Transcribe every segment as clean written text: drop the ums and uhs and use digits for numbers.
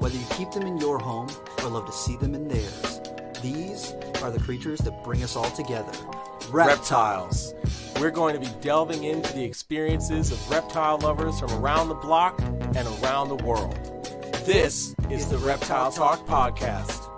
Whether you keep them in your home or love to see them in theirs, these are the creatures that bring us all together. Reptiles. We're going to be delving into the experiences of reptile lovers from around the block and around the world. This is the Reptile Talk Podcast.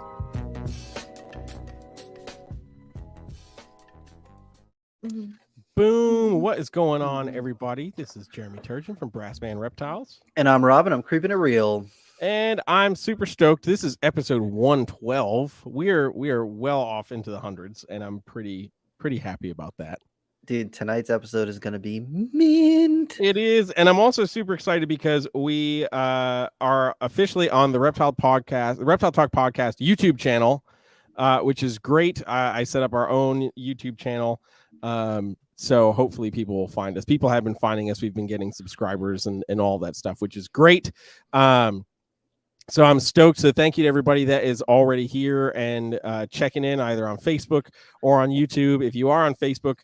Boom! What is going on, everybody? This is Jeremy Turgeon from Brassman Reptiles. And I'm Robyn. I'm keeping it real. And I'm super stoked. This is episode 112. We are well off into the hundreds, and I'm pretty happy about that. Dude, tonight's episode is going to be mint. It is, and I'm also super excited because we are officially on the Reptile Talk Podcast YouTube channel, which is great. I set up our own YouTube channel, so hopefully people will find us. People have been finding us. We've been getting subscribers and all that stuff, which is great. So I'm stoked. So thank you to everybody that is already here and checking in either on Facebook or on YouTube. If you are on Facebook,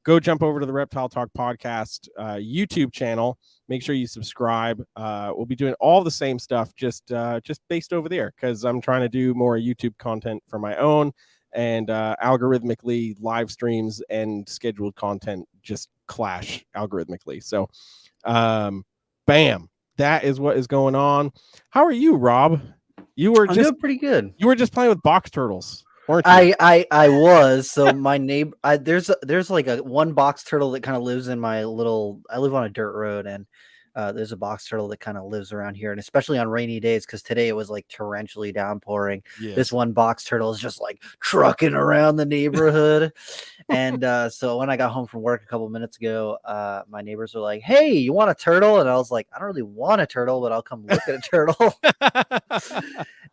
go jump over to the Reptile Talk Podcast YouTube channel. Make sure you subscribe. We'll be doing all the same stuff, just based over there, because I'm trying to do more YouTube content for my own, and algorithmically live streams and scheduled content just clash algorithmically. So, bam. That is what is going on. How are you, Rob? I'm doing pretty good. You were just playing with box turtles, weren't you? I was. So my neighbor, there's like one box turtle that kind of lives in my little. I live on a dirt road, and there's a box turtle that kind of lives around here, and especially on rainy days, because today it was like torrentially downpouring. Yes. This one box turtle is just like trucking around the neighborhood. And so when I got home from work a couple minutes ago, my neighbors were like, "Hey, you want a turtle?" And I was like, "I don't really want a turtle, but I'll come look at a turtle."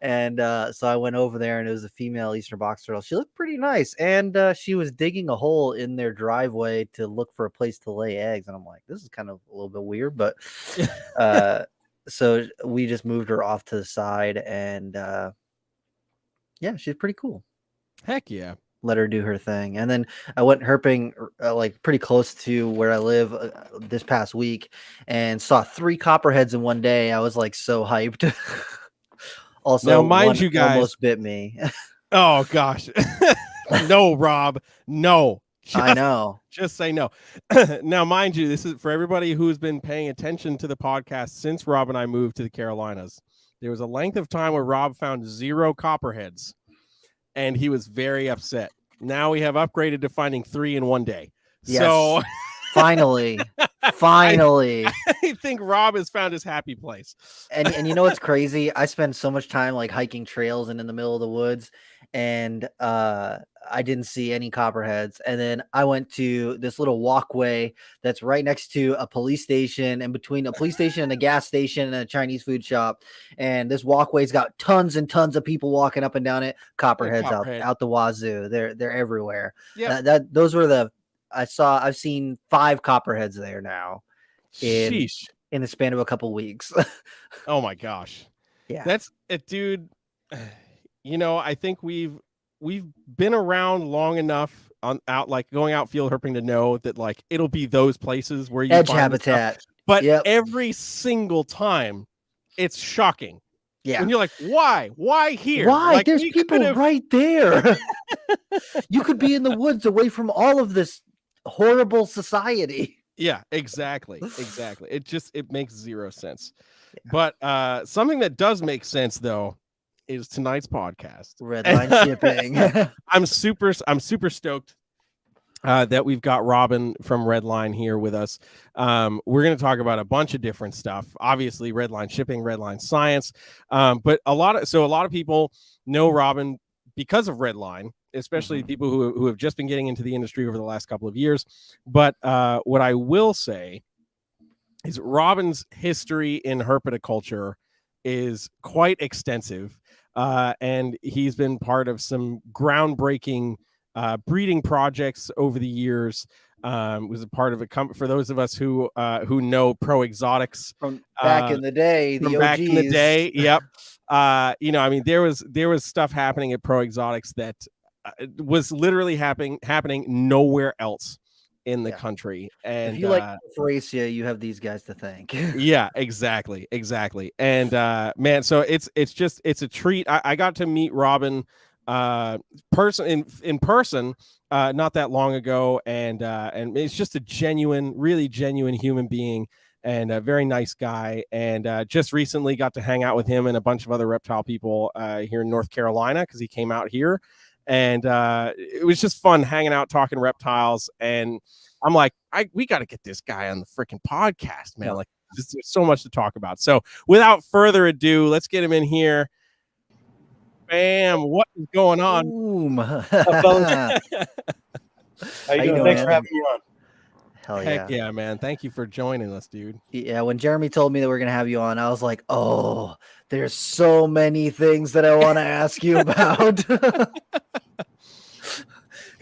And so I went over there, and it was a female eastern box turtle. She looked pretty nice, and she was digging a hole in their driveway to look for a place to lay eggs. And I'm like, this is kind of a little bit weird, but so we just moved her off to the side, and yeah, she's pretty cool. Heck yeah. Let her do her thing. And then I went herping like pretty close to where I live this past week, and saw 3 copperheads in one day. I was like so hyped. Also, now, mind you guys, almost bit me. Oh gosh. No, Rob, no. I know. Just say no. Now, mind you, this is for everybody who's been paying attention to the podcast since Rob and I moved to the Carolinas. There was a length of time where Rob found 0 copperheads, and he was very upset. Now we have upgraded to finding 3 in one day. Yes. So finally. I think Rob has found his happy place. And you know what's crazy? I spend so much time like hiking trails and in the middle of the woods, and I didn't see any copperheads. And then I went to this little walkway that's right next to a police station, and between a police station and a gas station and a Chinese food shop. And this walkway's got tons and tons of people walking up and down it. Copperheads out the wazoo. They're everywhere. Yeah. Those were I've seen 5 copperheads there now in the span of a couple weeks. Oh my gosh. Yeah. That's it, dude. You know, I think we've been around long enough going out field herping to know that like it'll be those places where you edge find habitat. But every single time it's shocking. Yeah. When you're like, why here? Why? Like, there's people right there. You could be in the woods away from all of this horrible society. Yeah, exactly. It makes 0 sense. Yeah. But something that does make sense though is tonight's podcast. Redline shipping. I'm super stoked that we've got Robyn from Redline here with us. We're going to talk about a bunch of different stuff. Obviously, Redline shipping, Redline science. But a lot of people know Robyn because of Redline, especially people who have just been getting into the industry over the last couple of years. But what I will say is Robyn's history in herpetoculture is quite extensive, and he's been part of some groundbreaking breeding projects over the years. Was a part of for those of us who know Pro Exotics from back in the day. Back in the day, yep. You know, I mean, there was stuff happening at Pro Exotics that was literally happening nowhere else in the country. And if you like Horacia, you have these guys to thank. yeah, exactly. And man, so it's a treat. I got to meet Robyn in person not that long ago, and it's just a really genuine human being and a very nice guy. And just recently got to hang out with him and a bunch of other reptile people here in North Carolina because he came out here. And it was just fun hanging out, talking reptiles. And I'm like, we got to get this guy on the freaking podcast, man. Like, there's so much to talk about. So without further ado, let's get him in here. Bam! What is going on? Boom. How you doing? Thanks for having me on. Hell Heck yeah, man. Thank you for joining us, dude. Yeah, when Jeremy told me that we're going to have you on, I was like, oh, there's so many things that I want to ask you about.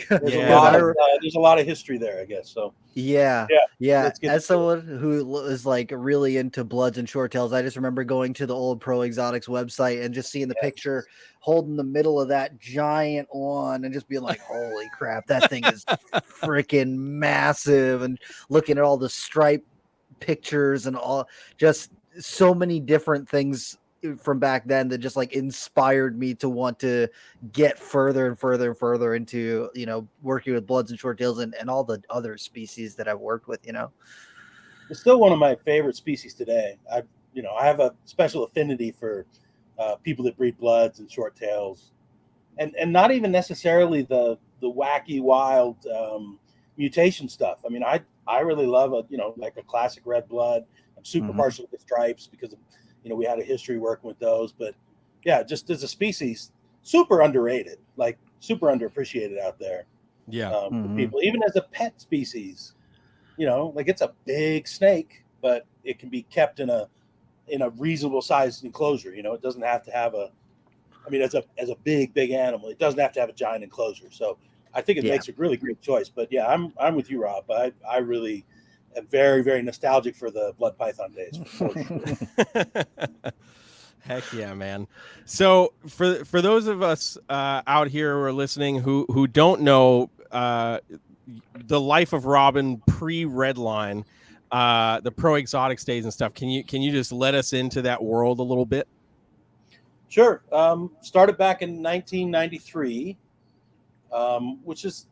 There's a lot of history there, I guess. So yeah. As someone who is like really into bloods and short tails, I just remember going to the old Pro Exotics website and just seeing the picture holding the middle of that giant one and just being like, holy crap, that thing is freaking massive, and looking at all the stripe pictures and all, just so many different things from back then that just like inspired me to want to get further and further and further into, working with bloods and short tails and all the other species that I've worked with. It's still one of my favorite species today. I have a special affinity for people that breed bloods and short tails, and not even necessarily the wacky wild mutation stuff. I mean, I really love like a classic red blood. I'm super partial to the stripes because we had a history working with those. But yeah, just as a species, super underrated, like super underappreciated out there. Yeah, for people, even as a pet species, like it's a big snake, but it can be kept in a reasonable sized enclosure. It doesn't have to have as a big animal, it doesn't have to have a giant enclosure. So I think it makes a really great choice. But yeah, I'm with you, Rob. I really am very, very nostalgic for the blood python days. For sure. Heck yeah, man. So for those of us out here who are listening who don't know the life of Robyn pre-Redline, the Pro Exotics days and stuff, can you just let us into that world a little bit? Sure. Started back in 1993, which is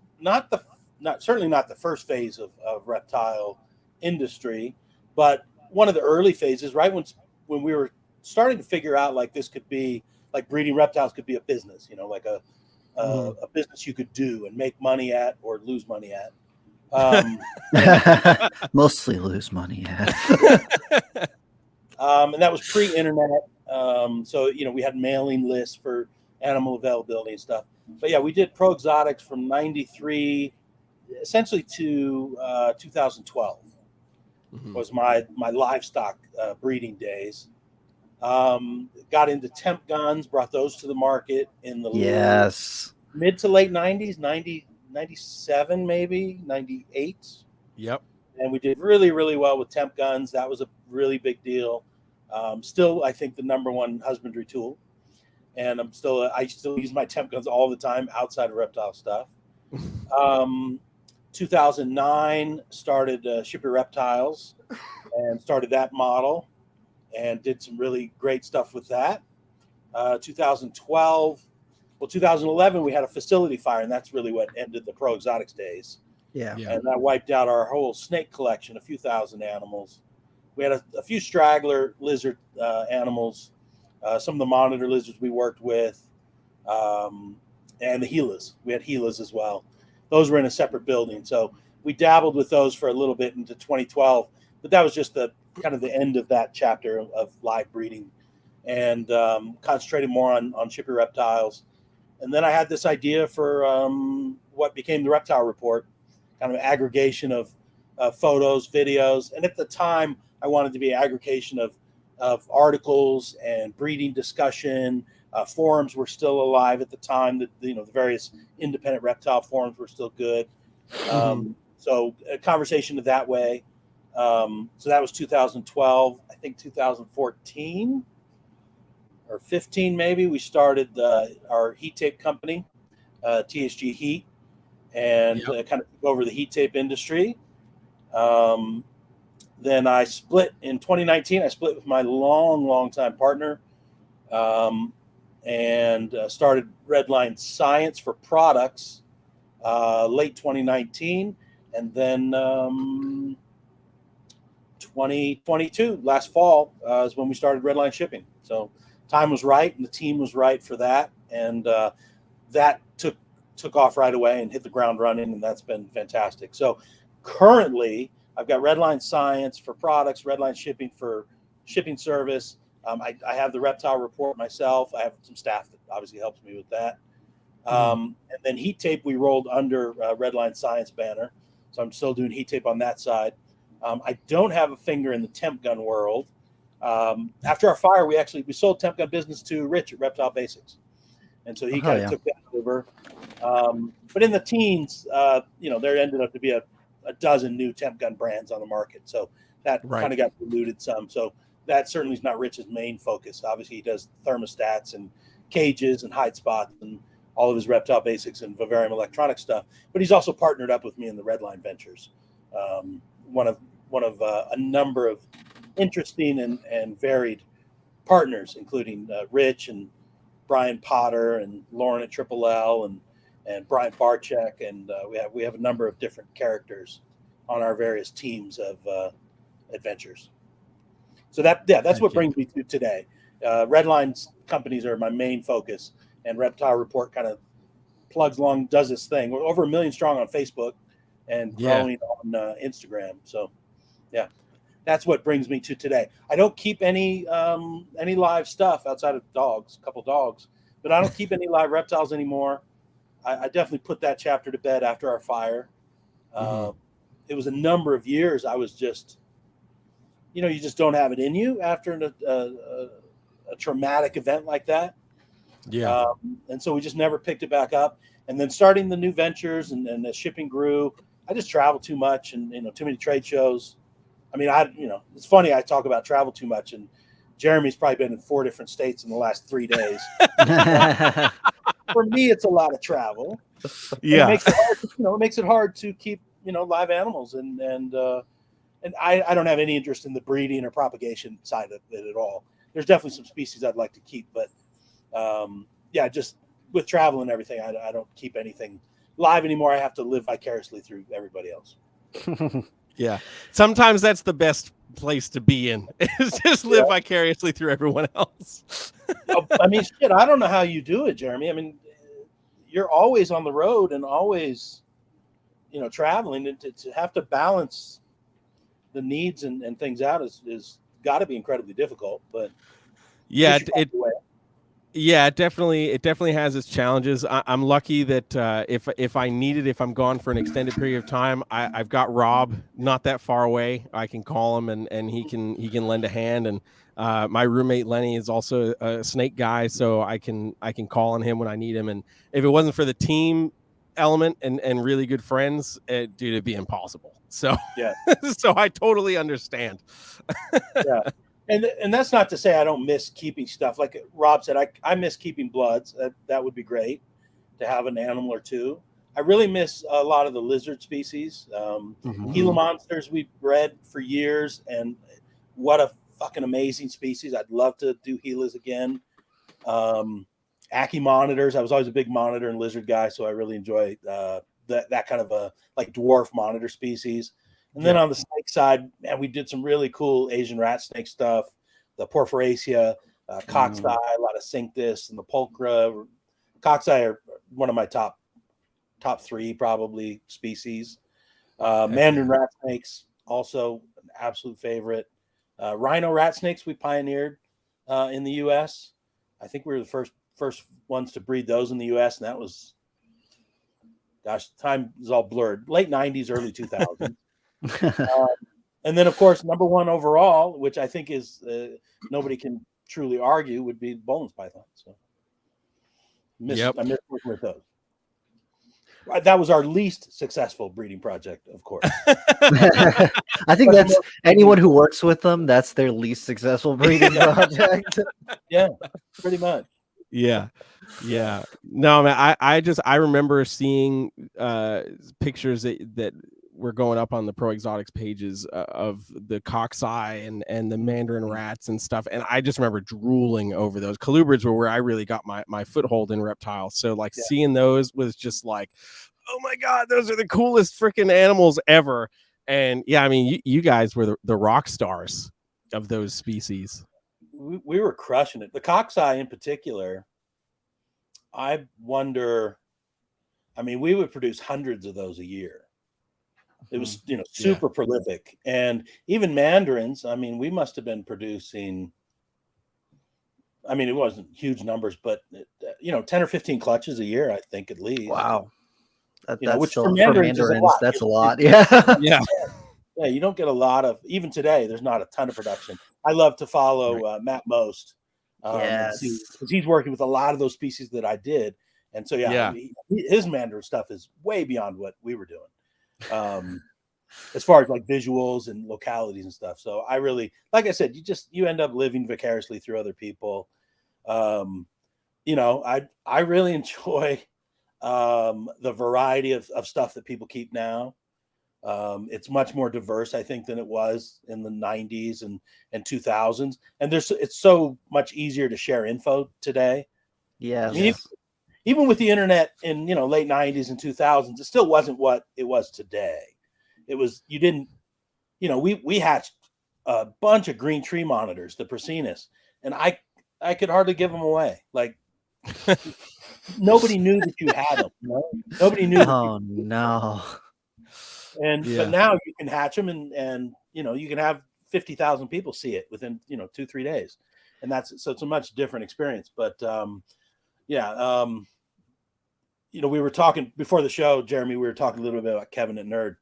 certainly not the first phase of reptile industry, but one of the early phases, right when we were starting to figure out like this could be like breeding reptiles could be a business, like a business you could do and make money at or lose money at. Mostly lose money at. And that was pre-internet. So we had mailing lists for animal availability and stuff. But yeah, we did Pro Exotics from 93 essentially to 2012 was my livestock breeding days. Got into temp guns, brought those to the market in the mid to late 90s, 97 maybe, 98. Yep. And we did really, really well with temp guns. That was a really big deal. Still, I think the number one husbandry tool. And I still use my temp guns all the time outside of reptile stuff. 2009 started Ship Your Reptiles and started that model and did some really great stuff with that. 2011 we had a facility fire, and that's really what ended the Pro Exotics days. Yeah. And that wiped out our whole snake collection, a few thousand animals. We had a few straggler lizard animals, some of the monitor lizards we worked with, and the Gilas. We had Gilas as well. Those were in a separate building. So we dabbled with those for a little bit into 2012, but that was just the kind of the end of that chapter of live breeding, and concentrated more on Ship Your Reptiles. And then I had this idea for what became the Reptile Report, kind of aggregation of photos, videos. And at the time, I wanted to be an aggregation of articles and breeding discussion. Forums were still alive at the time. The various independent reptile forums were still good. So a conversation that way. So that was 2012. I think 2014 or 15 maybe, we started our heat tape company, TSG Heat. and kind of took over the heat tape industry. Then I split in 2019. I split with my long time partner, and started Redline Science for products late 2019, and then 2022 last fall is when we started Redline Shipping. So time was right and the team was right for that, and that took off right away and hit the ground running, and that's been fantastic. So currently I've got Redline Science for products, Redline Shipping for shipping service. I have the Reptile report myself. I have some staff that obviously helps me with that. And then heat tape we rolled under Redline Science banner. So I'm still doing heat tape on that side. I don't have a finger in the temp gun world. After our fire, we sold temp gun business to Rich at Reptile Basics. And so he kind of took that over. But in the teens, there ended up to be a dozen new temp gun brands on the market. So that kind of got diluted some. So that certainly is not Rich's main focus. Obviously, he does thermostats and cages and hide spots and all of his Reptile Basics and Vivarium electronic stuff. But he's also partnered up with me in the Redline Ventures. One of a number of interesting and varied partners, including Rich and Brian Potter and Lauren at Triple L and Brian Barchek, and we have a number of different characters on our various teams of adventures. So that's what brings me to today. Redline companies are my main focus, and Reptile Report kind of plugs along, does this thing. We're over 1 million strong on Facebook and growing on Instagram. So that's what brings me to today. I don't keep any live stuff outside of dogs, a couple dogs, but I don't keep any live reptiles anymore. I definitely put that chapter to bed after our fire. It was a number of years. I was just, you just don't have it in you after a traumatic event like that. Yeah. And so we just never picked it back up. And then starting the new ventures and the shipping grew, I just traveled too much and, too many trade shows. I mean, it's funny. I talk about travel too much, and Jeremy's probably been in 4 different states in the last 3 days. For me, it's a lot of travel. Yeah. It makes it hard to keep, live animals. And I don't have any interest in the breeding or propagation side of it at all. There's definitely some species I'd like to keep, but just with travel and everything, I don't keep anything live anymore. I have to live vicariously through everybody else. Yeah. Sometimes that's the best place to be in, is just live vicariously through everyone else. I mean, shit, I don't know how you do it, Jeremy. I mean, you're always on the road and always, traveling, and to have to balance the needs and things out is got to be incredibly difficult, but it definitely has its challenges. I'm lucky that if I'm gone for an extended period of time, I've got Rob not that far away. I can call him and he can lend a hand. And my roommate Lenny is also a snake guy, so I can call on him when I need him. And if it wasn't for the team element and really good friends, it'd be impossible. So so I totally understand. Yeah. And that's not to say I don't miss keeping stuff. Like Rob said, I miss keeping bloods. That would be great to have an animal or two. I really miss a lot of the lizard species. Gila monsters we've bred for years, and what a fucking amazing species. I'd love to do Gilas again. Aki monitors. I was always a big monitor and lizard guy, so I really enjoy that kind of a like dwarf monitor species. And then on the snake side, man, we did some really cool Asian rat snake stuff. The Porphyracea, Coxeye, a lot of Cinctus, and the Pulchra. Coxeye are one of my top 3 probably species. Mandarin rat snakes, also an absolute favorite. Rhino rat snakes we pioneered in the U.S. I think we were the first ones to breed those in the U.S. And that was, gosh, time is all blurred. Late 90s, early 2000s. And then, of course, number 1 overall, which I think is nobody can truly argue, would be Bolin's python. So I miss working with those. That was our least successful breeding project, of course. I think that's anyone who works with them, that's their least successful breeding project. Yeah, pretty much. Yeah. Yeah. No, man, I remember seeing pictures that were going up on the Pro Exotics pages of the coxeye and the mandarin rats and stuff. And I just remember drooling over those. Colubrids were where I really got my foothold in reptiles. So like seeing those was just like, oh my God, those are the coolest freaking animals ever. And yeah, I mean, you guys were the rock stars of those species. We were crushing it. The coxeye in particular, I wonder, I mean, we would produce hundreds of those a year. It was, super prolific. And even mandarins, I mean, we must have been producing, I mean, it wasn't huge numbers, but 10 or 15 clutches a year, I think, at least. Wow. That's which still, for mandarins, that's a lot. Yeah. Yeah. Yeah, you don't get a lot of, even today, there's not a ton of production. I love to follow Matt Most. And see, because he's working with a lot of those species that I did. And so, his mandarin stuff is way beyond what we were doing. As far as like visuals and localities and stuff. So I really, like I said, you end up living vicariously through other people. I really enjoy the variety of stuff that people keep now. It's much more diverse, I think, than it was in the 90s and 2000s. And it's so much easier to share info today. Yeah. I mean, even with the internet in, late 90s and 2000s, it still wasn't what it was today. It was, we hatched a bunch of green tree monitors, the Persinus, and I could hardly give them away. Like, nobody knew that you had them. Nobody knew. Oh, no. But now you can hatch them and you can have 50,000 people see it within 2-3 days, and so it's a much different experience. But we were talking before the show, Jeremy. We were talking a little bit about Kevin at Nerd,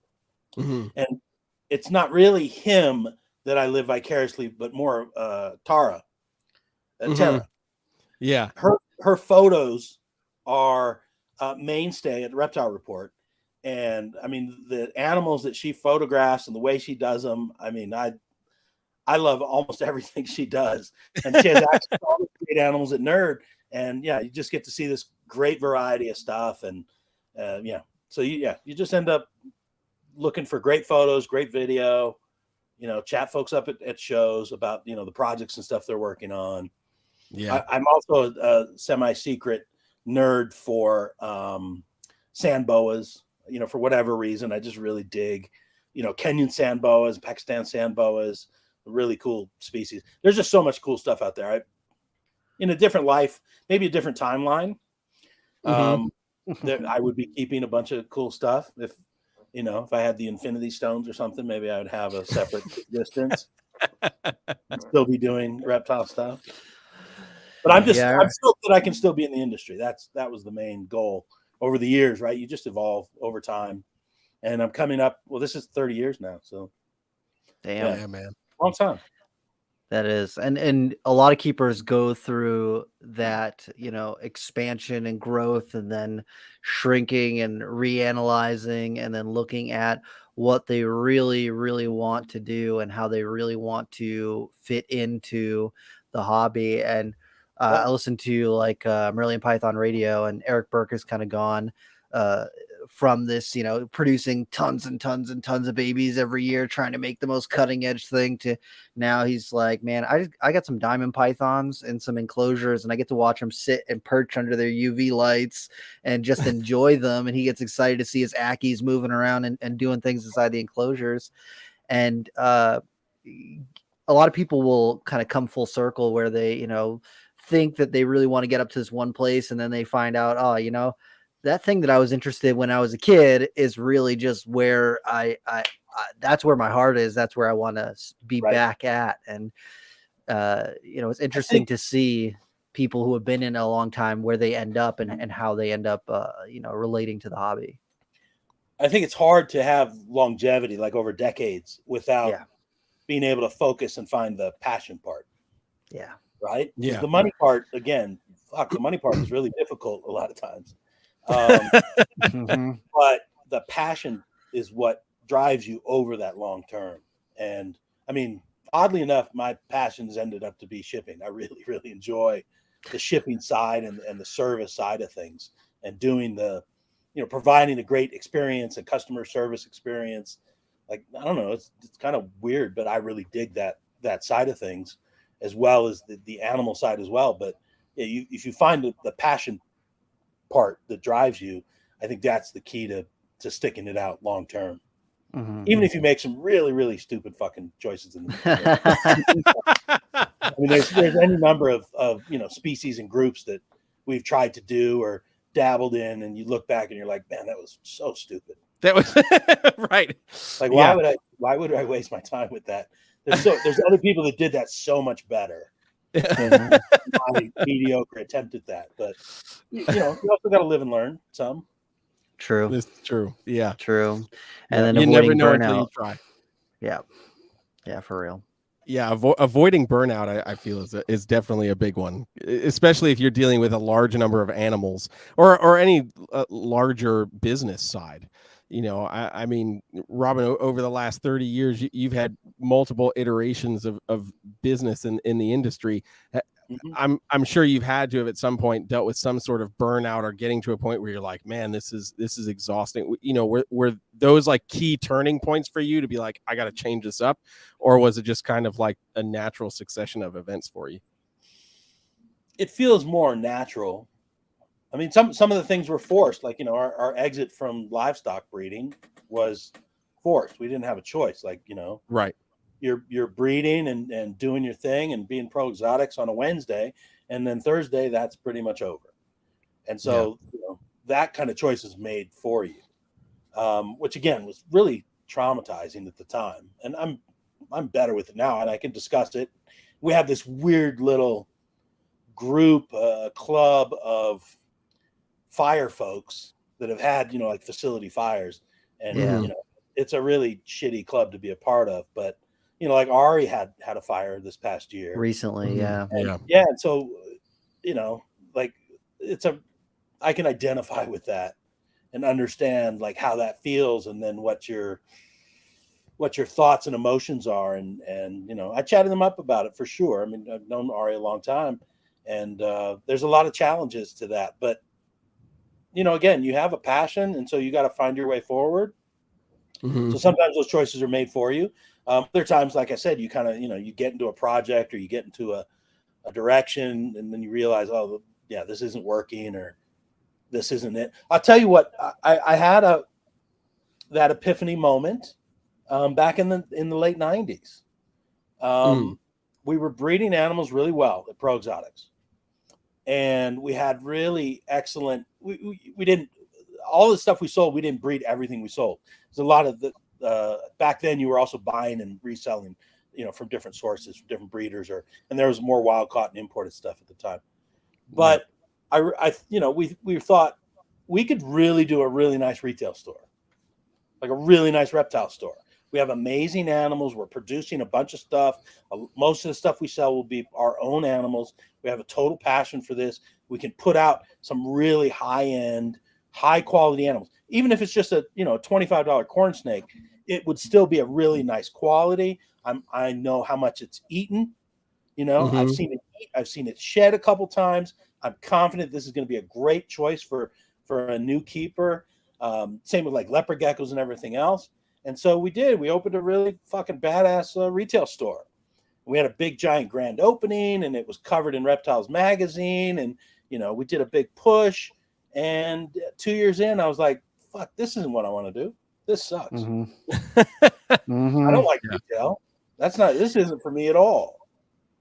and it's not really him that I live vicariously, but more Tara. Tara. Yeah, her photos are mainstay at the Reptile Report. And I mean, the animals that she photographs and the way she does them, I mean, I love almost everything she does. And she has access to all the great animals at Nerd. And you just get to see this great variety of stuff. And so you just end up looking for great photos, great video, chat folks up at shows about, the projects and stuff they're working on. Yeah. I'm also a semi-secret nerd for sand boas. For whatever reason, I just really dig, Kenyan sand boas, Pakistan sand boas, really cool species. There's just so much cool stuff out there. In a different life, maybe a different timeline, that I would be keeping a bunch of cool stuff. If I had the Infinity Stones or something, maybe I would have a separate existence. I'd still be doing reptile stuff. But I'm still that I can still be in the industry. That was the main goal. Over the years, right? You just evolve over time. And I'm coming up, well, this is 30 years now. So damn, yeah, man. Long time. That is. And a lot of keepers go through that, expansion and growth and then shrinking and reanalyzing and then looking at what they really, really want to do and how they really want to fit into the hobby. And I listened to like Merlion Python Radio, and Eric Burke has kind of gone from this, producing tons and tons and tons of babies every year, trying to make the most cutting edge thing, to now he's like, man, I got some diamond pythons and some enclosures, and I get to watch them sit and perch under their UV lights and just enjoy them. And he gets excited to see his Ackies moving around and doing things inside the enclosures. And a lot of people will kind of come full circle where they, think that they really want to get up to this one place, and then they find out, that thing that I was interested in when I was a kid is really just where I that's where my heart is. That's where I want to be back at. And it's interesting to see people who have been in a long time where they end up and how they end up relating to the hobby. I think it's hard to have longevity like over decades without being able to focus and find the passion part. Yeah. Right? Yeah. The money part, again, the money part is really difficult a lot of times. But the passion is what drives you over that long term. And I mean, oddly enough, my passions ended up to be shipping. I really, really enjoy shipping side and the service side of things, and doing providing a great experience, a customer service experience. Like, I don't know, it's kind of weird, but I really dig that side of things, as well as the animal side as well. But if you find the passion part that drives you, I think that's the key to sticking it out long term. Mm-hmm. Even if you make some really, really stupid fucking choices in the I mean, there's any number of species and groups that we've tried to do or dabbled in, and you look back and you're like, man, that was so stupid. That was right. Like, why would I waste my time with that? There's other people that did that so much better. My mediocre attempt at that, but you also got to live and learn some. True. This is true. Yeah. True. And then you avoiding never know burnout. until you try. Yeah. Yeah, for real. Yeah, avoiding burnout, I feel is definitely a big one, especially if you're dealing with a large number of animals or any larger business side. I mean, Robyn, over the last 30 years, you've had multiple iterations of business in the industry. Mm-hmm. I'm sure you've had to have at some point dealt with some sort of burnout or getting to a point where you're like, man, this is exhausting. Were those like key turning points for you to be like, I got to change this up? Or was it just kind of like a natural succession of events for you? It feels more natural. I mean, some of the things were forced, like, our exit from livestock breeding was forced. We didn't have a choice. Like, right. You're breeding and doing your thing and being pro exotics on a Wednesday, and then Thursday that's pretty much over. And so that kind of choice is made for you, which again was really traumatizing at the time. And I'm better with it now, and I can discuss it. We have this weird little group, club of fire folks that have had like facility fires, and it's a really shitty club to be a part of, but like Ari had a fire this past year recently. Yeah. And so like I can identify with that and understand like how that feels, and then what your thoughts and emotions are, and I chatted them up about it for sure. I mean, I've known Ari a long time, and there's a lot of challenges to that, but again, you have a passion, and so you got to find your way forward. Mm-hmm. So sometimes those choices are made for you. Other times, like I said, you kind of, you get into a project or you get into a direction, and then you realize, oh, yeah, this isn't working, or this isn't it. I'll tell you what, I had that epiphany moment back in the late 90s. We were breeding animals really well at Pro Exotics, and we had really excellent. We didn't, all the stuff we sold, we didn't breed everything we sold. There's a lot of the back then you were also buying and reselling, from different sources, from different breeders, and there was more wild caught and imported stuff at the time. But we thought we could really do a really nice retail store, like a really nice reptile store. We have amazing animals. We're producing a bunch of stuff. Most of the stuff we sell will be our own animals. We have a total passion for this. We can put out some really high-end, high-quality animals. Even if it's just a $25 corn snake, it would still be a really nice quality. I know how much it's eaten. Mm-hmm. I've seen it eat. I've seen it shed a couple times. I'm confident this is going to be a great choice for a new keeper. Same with like leopard geckos and everything else. And so we opened a really fucking badass retail store. We had a big giant grand opening, and it was covered in Reptiles magazine. And, we did a big push, and 2 years in, I was like, fuck, this isn't what I want to do. This sucks. Mm-hmm. I don't like retail. This isn't for me at all.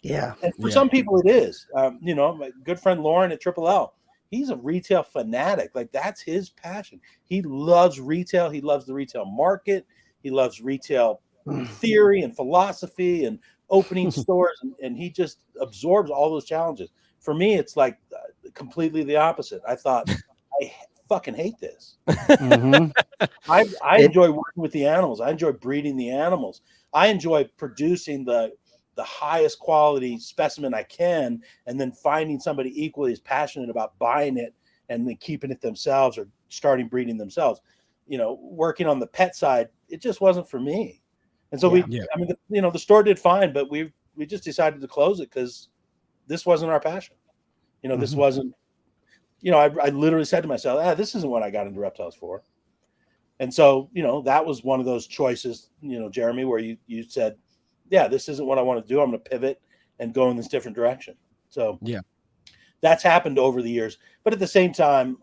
Yeah. And for some people it is. My good friend Lauren at Triple L, he's a retail fanatic. Like, that's his passion. He loves retail. He loves the retail market. He loves retail theory and philosophy and opening stores. And he just absorbs all those challenges. For me, it's like completely the opposite. I thought, I fucking hate this. Mm-hmm. I enjoy working with the animals. I enjoy breeding the animals. I enjoy producing the highest quality specimen I can, and then finding somebody equally as passionate about buying it and then keeping it themselves or starting breeding themselves. Working on the pet side, it just wasn't for me. And so the store did fine, but we just decided to close it because this wasn't our passion. This wasn't, I literally said to myself, this isn't what I got into reptiles for. And so, that was one of those choices, Jeremy, where you said, yeah, this isn't what I want to do. I'm going to pivot and go in this different direction. So yeah, that's happened over the years. But at the same time,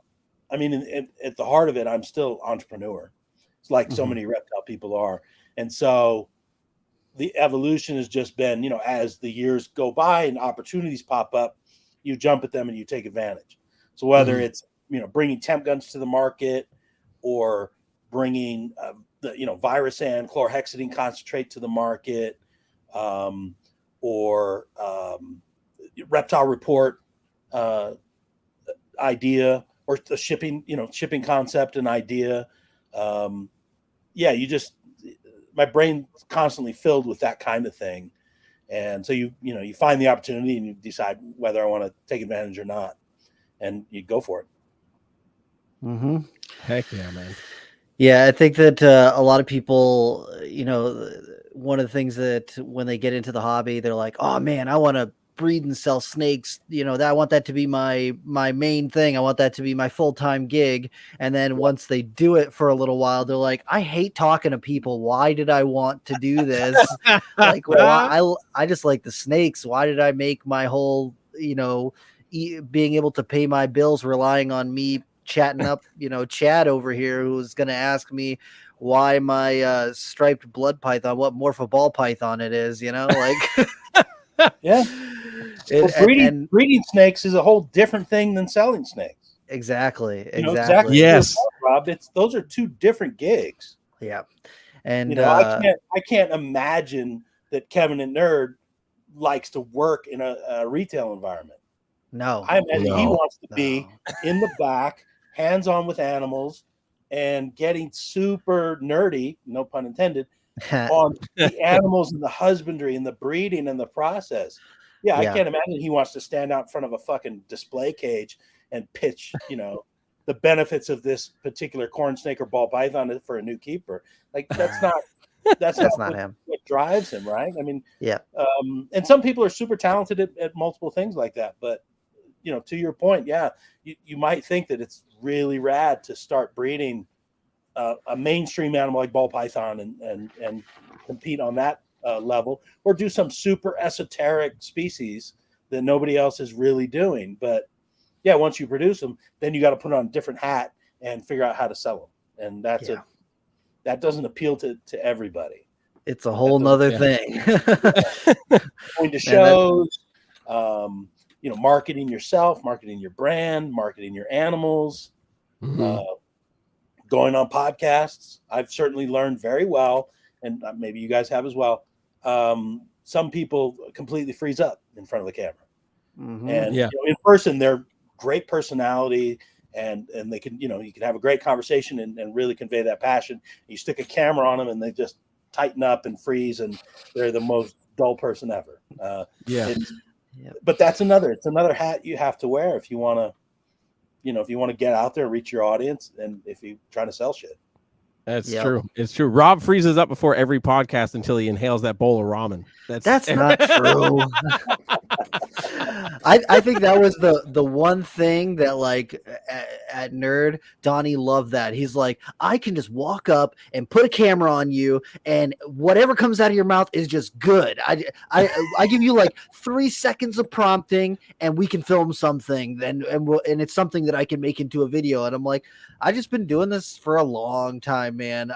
I mean, at the heart of it, I'm still entrepreneur. It's like so many reptile people are. And so the evolution has just been, as the years go by and opportunities pop up, you jump at them and you take advantage. So whether it's, bringing temp guns to the market or bringing the Virusan chlorhexidine concentrate to the market, or reptile report idea, or the shipping concept and idea. My brain's constantly filled with that kind of thing. And so you find the opportunity and you decide whether I want to take advantage or not, and you go for it. Heck yeah, man. Yeah, I think that a lot of people, one of the things that when they get into the hobby, they're like, oh man, I want to breed and sell snakes. I want that to be my main thing. I want that to be my full-time gig. And then once they do it for a little while, they're like, I hate talking to people. Why did I want to do this? Like, why? I just like the snakes. Why did I make my whole, being able to pay my bills relying on me chatting up, Chad over here, who's going to ask me why my striped blood python, what morpho ball python it is, like. Yeah. Breeding snakes is a whole different thing than selling snakes. Exactly. Yes, Rob. Those are two different gigs. Yeah. And I can't imagine that Kevin and Nerd likes to work in a retail environment. No. I imagine he wants to be in the back, hands-on with animals, and getting super nerdy, no pun intended, on the animals and the husbandry and the breeding and the process. Yeah, I can't imagine he wants to stand out in front of a fucking display cage and pitch, the benefits of this particular corn snake or ball python for a new keeper. Like that's not him. What drives him, right? I mean, yeah. And some people are super talented at multiple things like that, but to your point, you might think that it's really rad to start breeding a mainstream animal like ball python and compete on that level, or do some super esoteric species that nobody else is really doing. But once you produce them, then you got to put on a different hat and figure out how to sell them. And that doesn't appeal to everybody. It's a whole nother thing. Going to shows, marketing yourself, marketing your brand, marketing your animals, going on podcasts. I've certainly learned very well, and maybe you guys have as well. Some people completely freeze up in front of the camera, and in person they're great personality, and they can you can have a great conversation and really convey that passion. You stick a camera on them and they just tighten up and freeze, and they're the most dull person ever. But it's another hat you have to wear if you want to get out there, reach your audience, and if you're trying to sell shit. That's true. It's true. Rob freezes up before every podcast until he inhales that bowl of ramen. That's not true. I think that was the one thing that, like, at Nerd, Donnie loved that. He's like, I can just walk up and put a camera on you, and whatever comes out of your mouth is just good. I give you like 3 seconds of prompting, and we can film something, and it's something that I can make into a video. And I'm like, I've just been doing this for a long time, man.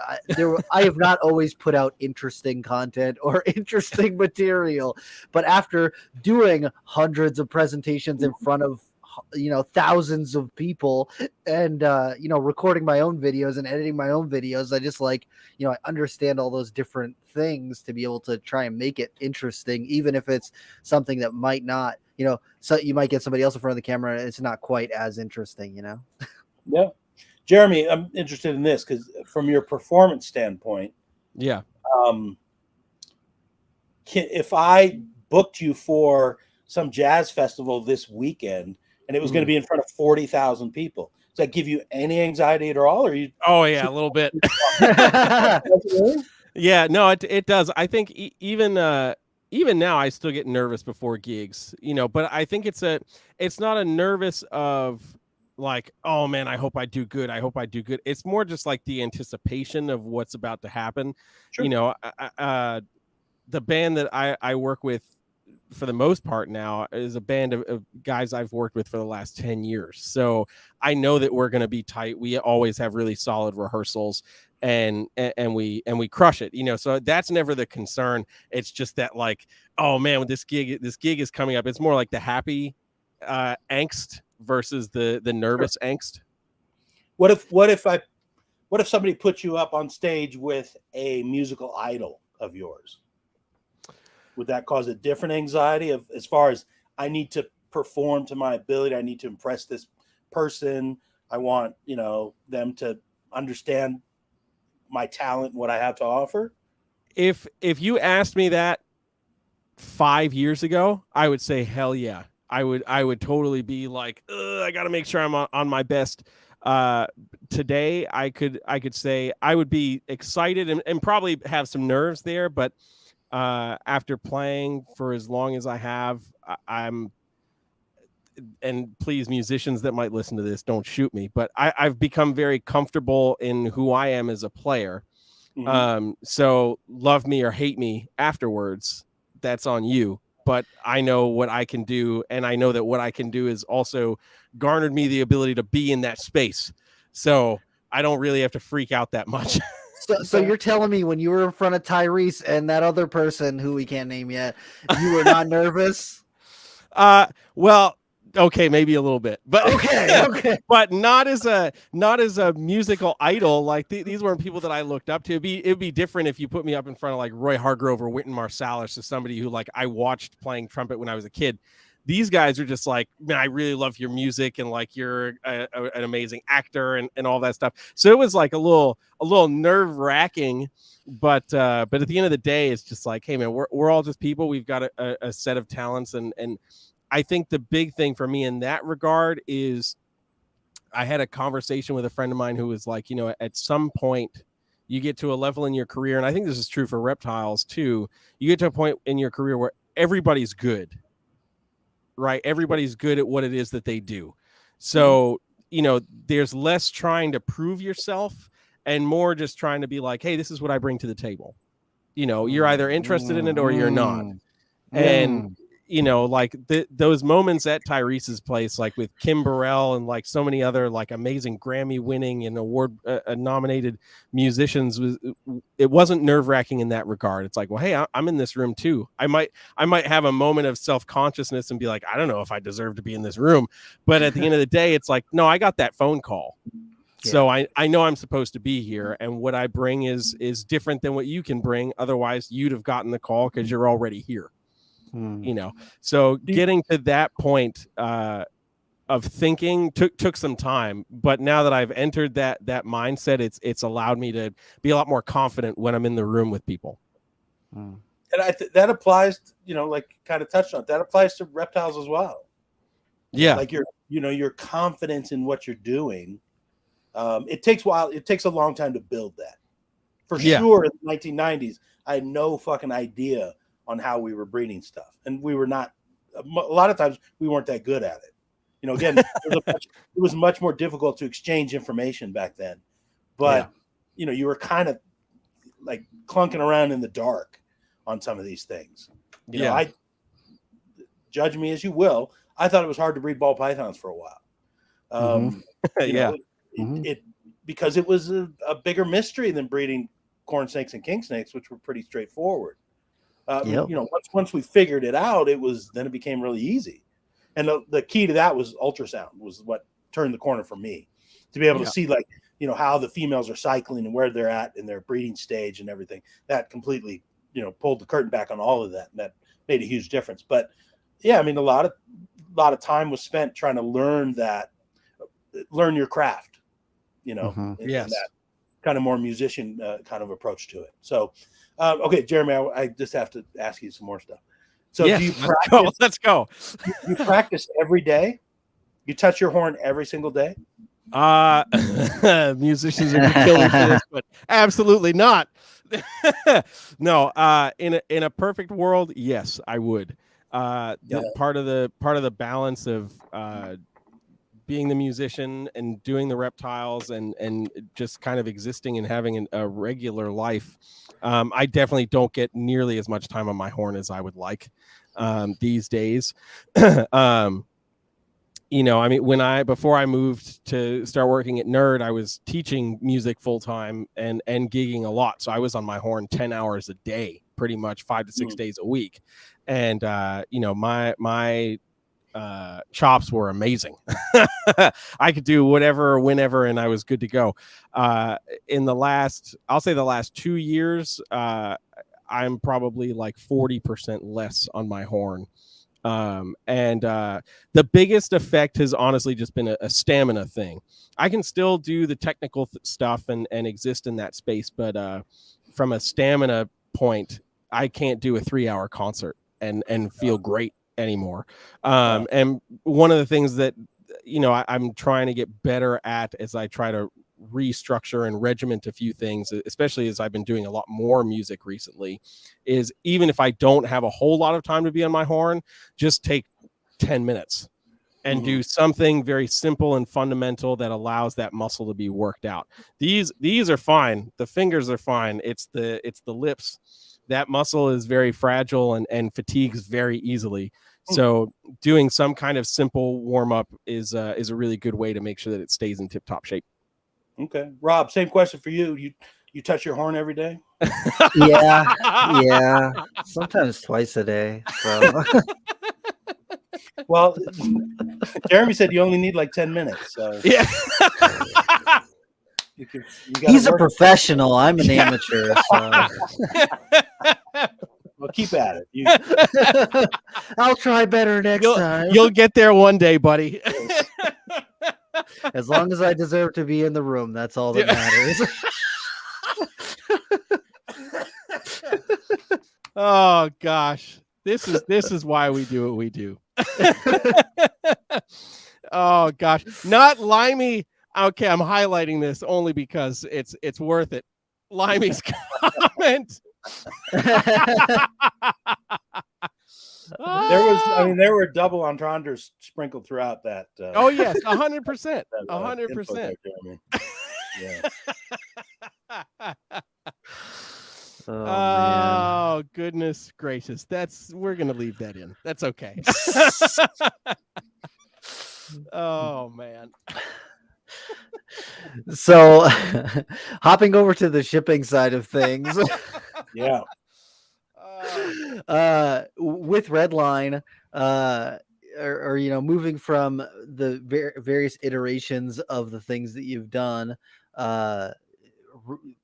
I have not always put out interesting content or interesting material, but after doing hundreds of presentations in front of thousands of people, and recording my own videos and editing my own videos, I just I understand all those different things to be able to try and make it interesting, even if it's something that might not, so you might get somebody else in front of the camera and it's not quite as interesting. Yeah. Jeremy, I'm interested in this because from your performance standpoint, if I booked you for some jazz festival this weekend and it was going to be in front of 40,000 people, does that give you any anxiety at all? Or you? Oh yeah, a little bit. Yeah, no, it does. I think even even now I still get nervous before gigs, but I think it's not a nervous of like, oh man, I hope I do good. I hope I do good. It's more just like the anticipation of what's about to happen. Sure. The band that I work with for the most part now is a band of guys I've worked with for the last 10 years. So I know that we're going to be tight. We always have really solid rehearsals and we crush it, so that's never the concern. It's just that like, oh man, when this gig is coming up, it's more like the happy angst versus the nervous angst. What if somebody put you up on stage with a musical idol of yours? Would that cause a different anxiety of as far as I need to perform to my ability? I need to impress this person. I want, them to understand my talent and what I have to offer. If you asked me that 5 years ago, I would say, hell yeah. I would totally be like, I got to make sure I'm on my best. Today, I could say I would be excited and probably have some nerves there, but after playing for as long as I have, I'm, and please, musicians that might listen to this, don't shoot me, but I've become very comfortable in who I am as a player. Mm-hmm. So love me or hate me afterwards, that's on you. But I know what I can do, and I know that what I can do is also garnered me the ability to be in that space. So I don't really have to freak out that much. So you're telling me when you were in front of Tyrese and that other person who we can't name yet, you were not nervous? Well, okay, maybe a little bit, but okay, but not as a musical idol. Like these weren't people that I looked up to. It'd be different if you put me up in front of like Roy Hargrove or Wynton Marsalis, or somebody who like I watched playing trumpet when I was a kid. These guys are just like, man, I really love your music, and like you're an amazing actor and all that stuff. So it was like a little nerve wracking, but at the end of the day, it's just like, hey man, we're all just people. We've got a set of talents, and I think the big thing for me in that regard is I had a conversation with a friend of mine who was like, at some point you get to a level in your career, and I think this is true for reptiles too. You get to a point in your career where everybody's good. Right. Everybody's good at what it is that they do. So, there's less trying to prove yourself and more just trying to be like, hey, this is what I bring to the table. You're either interested in it or you're not. And, like those moments at Tyrese's place, like with Kim Burrell and like so many other like amazing Grammy winning and award nominated musicians, it wasn't nerve wracking in that regard. It's like, well, hey, I'm in this room too. I might have a moment of self-consciousness and be like, I don't know if I deserve to be in this room. But at the end of the day, it's like, no, I got that phone call. Yeah. So I know I'm supposed to be here, and what I bring is different than what you can bring. Otherwise, you'd have gotten the call because you're already here. So getting to that point of thinking took some time, but now that I've entered that mindset, it's allowed me to be a lot more confident when I'm in the room with people. And that applies, like kind of touched on, that applies to reptiles as well. Yeah. Like your confidence in what you're doing. It takes a long time to build that. For sure, in the 1990s, I had no fucking idea on how we were breeding stuff, and we were not. A lot of times, we weren't that good at it. Again, it was much more difficult to exchange information back then. But you were kind of like clunking around in the dark on some of these things. I judge me as you will. I thought it was hard to breed ball pythons for a while. Because it was a bigger mystery than breeding corn snakes and king snakes, which were pretty straightforward. Once we figured it out, it became really easy. And the key to that was ultrasound, was what turned the corner for me, to be able to see how the females are cycling and where they're at in their breeding stage and everything. That completely, pulled the curtain back on all of that. And that made a huge difference. But yeah, I mean, a lot of time was spent trying to learn your craft, in that kind of more musician kind of approach to it. So, okay, Jeremy, I just have to ask you some more stuff. So do you practice? Let's go. You practice every day? You touch your horn every single day? Musicians are going to kill me for this, but absolutely not. No, in a perfect world, yes, I would. Part of the balance of being the musician and doing the reptiles and just kind of existing and having a regular life. I definitely don't get nearly as much time on my horn as I would like these days. I mean, before I moved to start working at Nerd, I was teaching music full time and gigging a lot. So I was on my horn 10 hours a day, pretty much 5 to 6 days a week. And, my chops were amazing. I could do whatever, whenever, and I was good to go. I'll say the last 2 years, I'm probably like 40% less on my horn. The biggest effect has honestly just been a stamina thing. I can still do the technical stuff and exist in that space, but from a stamina point, I can't do a 3-hour concert and feel great anymore. And one of the things that I'm trying to get better at as I try to restructure and regiment a few things, especially as I've been doing a lot more music recently, is even if I don't have a whole lot of time to be on my horn, just take 10 minutes and do something very simple and fundamental that allows that muscle to be worked out. These are fine. The fingers are fine. It's the lips. That muscle is very fragile and fatigues very easily. So doing some kind of simple warm up is a really good way to make sure that it stays in tip top shape. Okay, Rob, same question for you. You touch your horn every day? Yeah, sometimes twice a day. So. Well, Jeremy said you only need like 10 minutes. So yeah. He's a professional. I'm an amateur. So. Well, keep at it. I'll try better next time. You'll get there one day, buddy. As long as I deserve to be in the room, that's all that matters. Oh gosh, this is why we do what we do. Oh gosh, not Limey. Okay, I'm highlighting this only because it's worth it. Limey's comment. There were double entendres sprinkled throughout that. Oh yes, 100%, 100%. Yeah. Oh goodness gracious, we're gonna leave that in. That's okay. Oh man. So, hopping over to the shipping side of things. Yeah. With Redline, or moving from the various iterations of the things that you've done,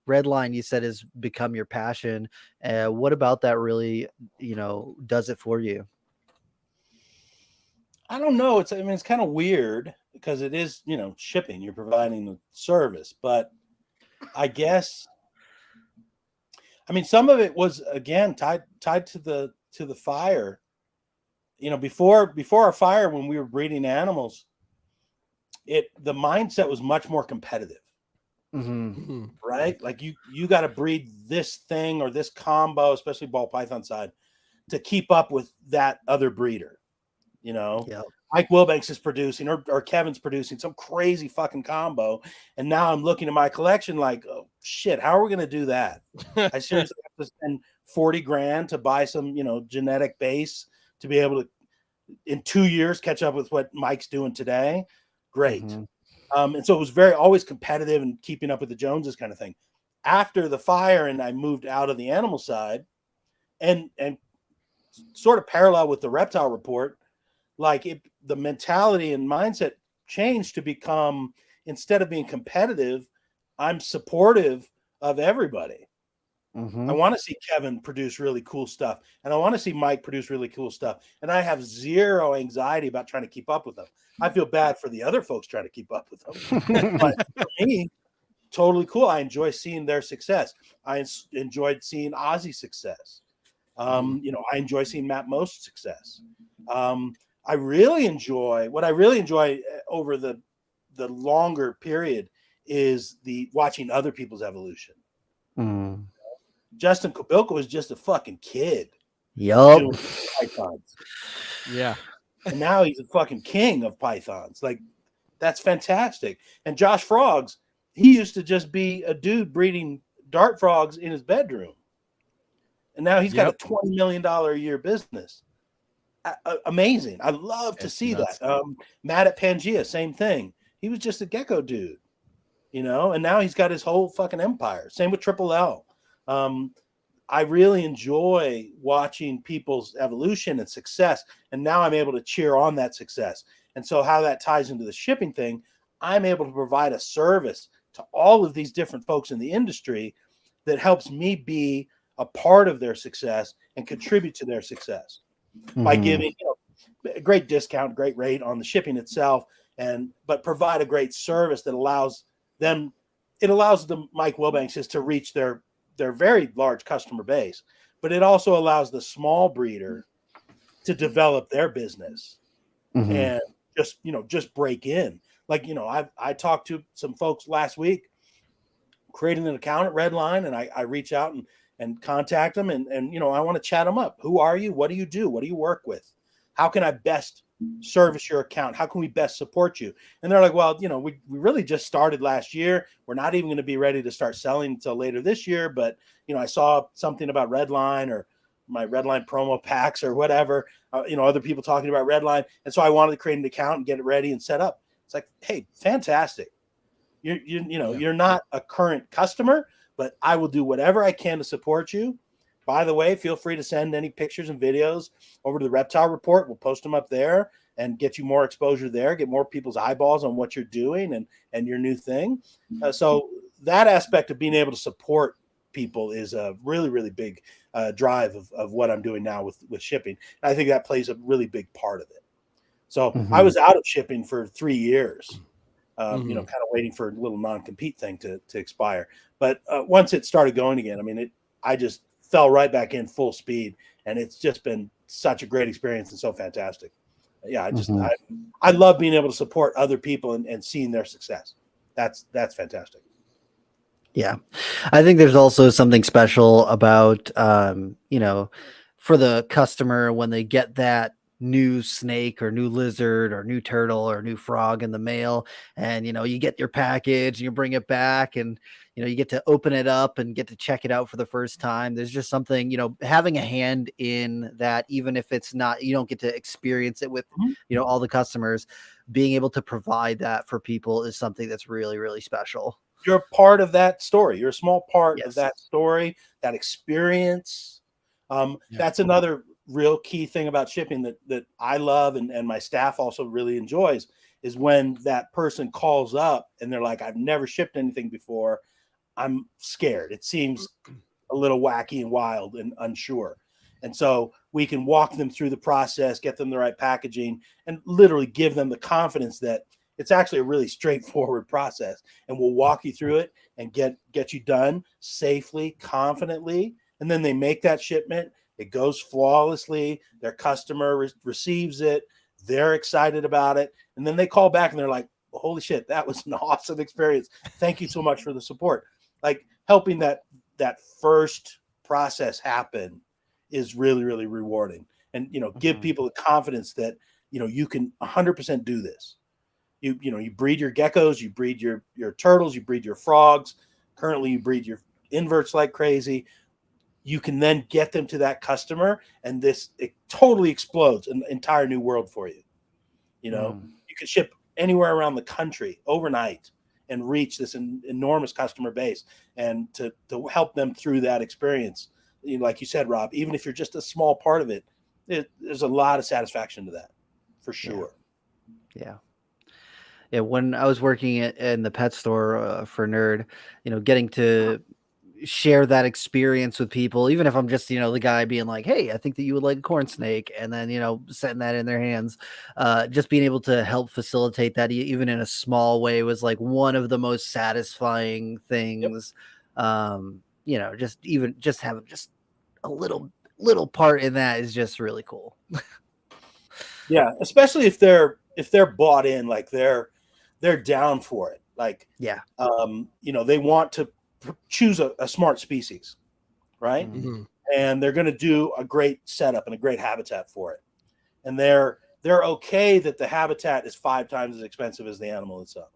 Redline, you said, has become your passion. What about that really, does it for you? I don't know. It's kind of weird because it is, shipping. You're providing the service, but I guess, some of it was again tied to the fire. Before our fire, when we were breeding animals, the mindset was much more competitive. Mm-hmm. Right? Like you got to breed this thing or this combo, especially ball python side, to keep up with that other breeder. Yep. Mike Wilbanks is producing or Kevin's producing some crazy fucking combo. And now I'm looking at my collection like, oh shit, how are we going to do that? I seriously have to spend $40,000 to buy some, genetic base to be able to, in 2 years, catch up with what Mike's doing today. Great. Mm-hmm. And so it was always competitive and keeping up with the Joneses kind of thing. After the fire and I moved out of the animal side and sort of parallel with the reptile report, like the mentality and mindset changed to become, instead of being competitive, I'm supportive of everybody. Mm-hmm. I want to see Kevin produce really cool stuff, and I want to see Mike produce really cool stuff. And I have zero anxiety about trying to keep up with them. I feel bad for the other folks trying to keep up with them. But for me, totally cool. I enjoy seeing their success. I enjoyed seeing Ozzy's success. I enjoy seeing Matt Most success. I really enjoy over the longer period is the watching other people's evolution. Justin Kobilko was just a fucking kid Yup. doing pythons. Yeah. And now he's a fucking king of pythons. Like, that's fantastic. And Josh Frogs, he used to just be a dude breeding dart frogs in his bedroom. And now he's got a $20 million a year business. Amazing. I love to see nuts. that. Matt at Pangea, same thing. He was just a gecko dude, you know, and now he's got his whole fucking empire. Same with Triple L. I really enjoy watching people's evolution and success. And now I'm able to cheer on that success. And so how that ties into the shipping thing, I'm able to provide a service to all of these different folks in the industry that helps me be a part of their success and contribute to their success by giving, you know, a great discount, great rate on the shipping itself, but provide a great service that allows them, it allows the Mike Wilbankses to reach their very large customer base, but it also allows the small breeder to develop their business and just break in. Like, you know, I talked to some folks last week, creating an account at Redline, and I reach out and contact them and you know, I want to chat them up. Who are you? What do you do? What do you work with? How can I best service your account? How can we best support you? And they're like, well, you know, we really just started last year. We're not even going to be ready to start selling until later this year. But, you know, I saw something about Redline or my Redline promo packs or whatever, you know, other people talking about Redline. And so I wanted to create an account and get it ready and set up. It's like, hey, fantastic. You're not a current customer, but I will do whatever I can to support you. By the way, feel free to send any pictures and videos over to the Reptile Report. We'll post them up there and get you more exposure there, get more people's eyeballs on what you're doing and your new thing. So that aspect of being able to support people is a really, really big drive of what I'm doing now with shipping. And I think that plays a really big part of it. So I was out of shipping for 3 years. You know, kind of waiting for a little non-compete thing to expire. But once it started going again, I mean, I just fell right back in full speed, and it's just been such a great experience and so fantastic. Yeah, I love being able to support other people and seeing their success. That's fantastic. Yeah. I think there's also something special about, you know, for the customer when they get that new snake or new lizard or new turtle or new frog in the mail, and, you know, you get your package and you bring it back and, you know, you get to open it up and get to check it out for the first time. There's just something, you know, having a hand in that, even if it's not, you don't get to experience it with, you know, all the customers, being able to provide that for people is something that's really, really special. You're a part of that story. You're a small part of that story, that experience. That's another real key thing about shipping that I love and my staff also really enjoys is when that person calls up and they're like, I've never shipped anything before. I'm scared. It seems a little wacky and wild and unsure. And so we can walk them through the process, get them the right packaging, and literally give them the confidence that it's actually a really straightforward process. And we'll walk you through it and get you done safely, confidently. And then they make that shipment. It goes flawlessly. Their customer receives it. They're excited about it. And then they call back and they're like, holy shit, that was an awesome experience. Thank you so much for the support. Like, helping that first process happen is really, really rewarding. And, you know, give people the confidence that, you know, you can 100% do this. You breed your geckos, you breed your turtles, you breed your frogs. Currently, you breed your inverts like crazy. You can then get them to that customer, and it totally explodes an entire new world for you. You know, you can ship anywhere around the country overnight and reach this enormous customer base, and to help them through that experience. You know, like you said, Rob, even if you're just a small part of it, there's a lot of satisfaction to that, for sure. Yeah. Yeah, when I was working in the pet store for Nerd, you know, getting to share that experience with people, even if I'm just, you know, the guy being like, hey, I think that you would like a corn snake, and then, you know, setting that in their hands, just being able to help facilitate that even in a small way was like one of the most satisfying things. You know, just having just a little part in that is just really cool. Yeah, especially if they're bought in, like they're down for it. Like, you know, they want to choose a smart species, right? Mm-hmm. And they're going to do a great setup and a great habitat for it. And they're okay that the habitat is 5 times as expensive as the animal itself.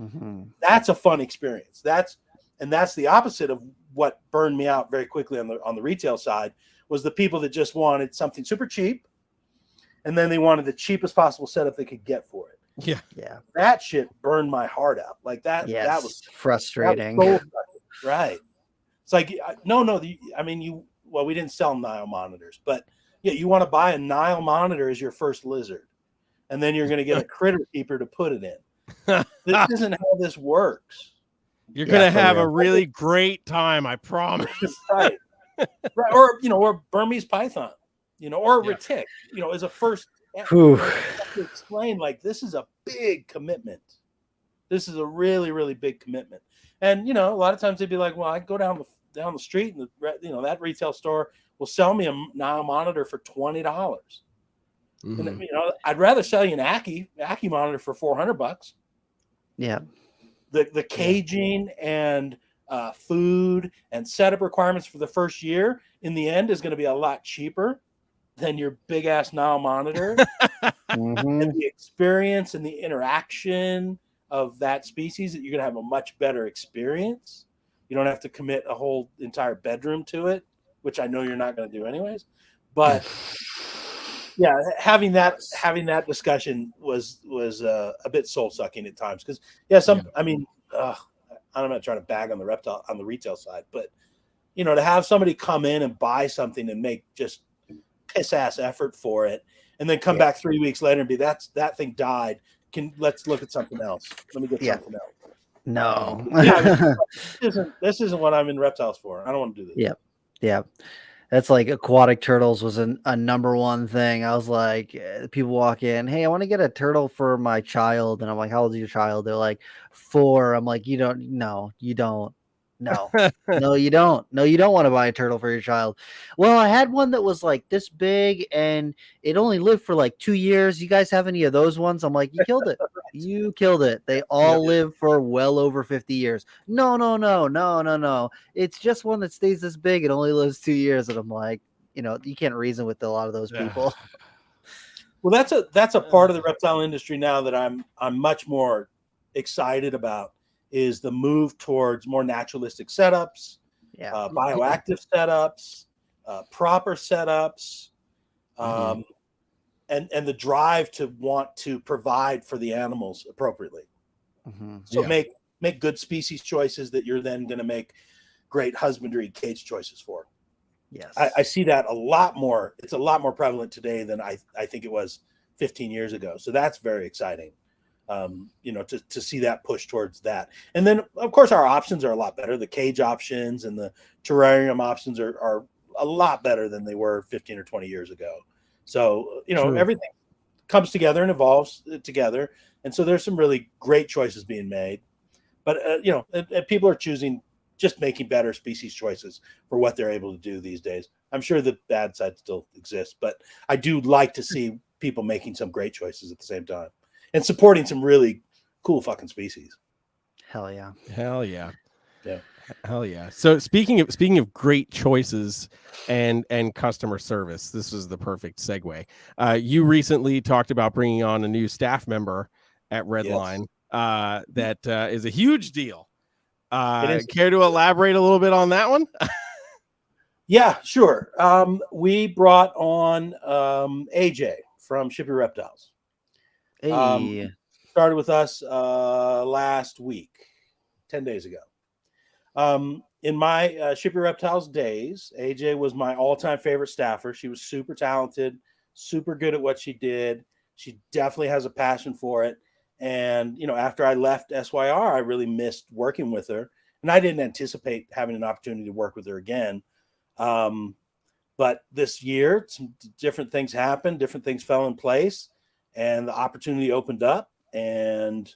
Mm-hmm. That's a fun experience. That's the opposite of what burned me out very quickly on the retail side, was the people that just wanted something super cheap, and then they wanted the cheapest possible setup they could get for it. Yeah. Yeah. That shit burned my heart out. Like that. Yes. That was frustrating. That was so right. It's like no. I mean, we didn't sell Nile monitors, but yeah, you want to buy a Nile monitor as your first lizard, and then you're going to get a critter keeper to put it in. This isn't how this works. You're gonna have real. a really great time, I promise. Right. Right. Or Burmese python, or Yeah. retic, as a first. Whew. To explain, like, this is a big commitment. This is a really, really big commitment. And a lot of times they'd be like, well, I go down the street and that retail store will sell me a Nile monitor for $20. Mm-hmm. And I'd rather sell you an Ackie monitor for $400. Yeah. The caging and food and setup requirements for the first year in the end is going to be a lot cheaper than your big ass Nile monitor. Mm-hmm. And the experience and the interaction of that species, that you're going to have a much better experience. You don't have to commit a whole entire bedroom to it, which I know you're not going to do anyways. But yeah, having that discussion was a bit soul sucking at times, because I mean, I'm not trying to bag on the retail side, but to have somebody come in and buy something and make just piss ass effort for it, and then come back 3 weeks later and be that thing died. Let's look at something else. Let me get something else. No. This isn't what I'm in reptiles for. I don't want to do this. Yep. Yeah. That's like aquatic turtles was a number one thing. I was like, people walk in, hey, I want to get a turtle for my child. And I'm like, how old is your child? They're like 4. I'm like, you don't. No, you don't want to buy a turtle for your child. Well, I had one that was like this big and it only lived for like 2 years. You guys have any of those ones? I'm like, you killed it. You killed it. They all live for well over 50 years. No. It's just one that stays this big. It only lives 2 years. And I'm like, you can't reason with a lot of those people. Well, that's a part of the reptile industry now that I'm much more excited about, is the move towards more naturalistic setups, bioactive setups, proper setups, and the drive to want to provide for the animals appropriately. Mm-hmm. So make good species choices that you're then going to make great husbandry cage choices for. Yes, I see that a lot more. It's a lot more prevalent today than I think it was 15 years ago. So that's very exciting. To see that push towards that. And then, of course, our options are a lot better. The cage options and the terrarium options are a lot better than they were 15 or 20 years ago. So, True. Everything comes together and evolves together. And so there's some really great choices being made. But, people are making better species choices for what they're able to do these days. I'm sure the bad side still exists, but I do like to see people making some great choices at the same time. And supporting some really cool fucking species. Hell yeah. Yeah. Hell yeah. So speaking of great choices and customer service, this was the perfect segue. You recently talked about bringing on a new staff member at Redline. Yes. That is a huge deal. Care to elaborate a little bit on that one? Yeah, sure. We brought on AJ from Shippy Reptiles. Hey. Started with us last week, 10 days ago. In my Shippy Reptiles days, AJ was my all-time favorite staffer. She was super talented, super good at what she did. She definitely has a passion for it. And, after I left SYR, I really missed working with her. And I didn't anticipate having an opportunity to work with her again. But this year, some different things happened, different things fell in place, and the opportunity opened up, and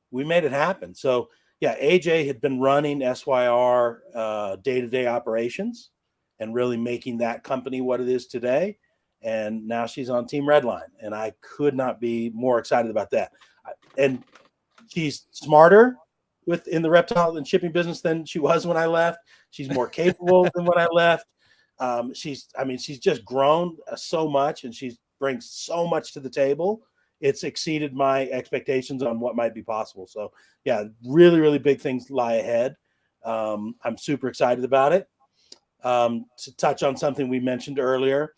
we made it happen. So, yeah, AJ had been running SYR day-to-day operations and really making that company what it is today. And now she's on Team Redline, and I could not be more excited about that. And she's smarter in the reptile and shipping business than she was when I left. She's more capable than when I left. She's just grown so much, and she brings so much to the table. It's exceeded my expectations on what might be possible. So yeah, really, really big things lie ahead. I'm super excited about it. To touch on something we mentioned earlier,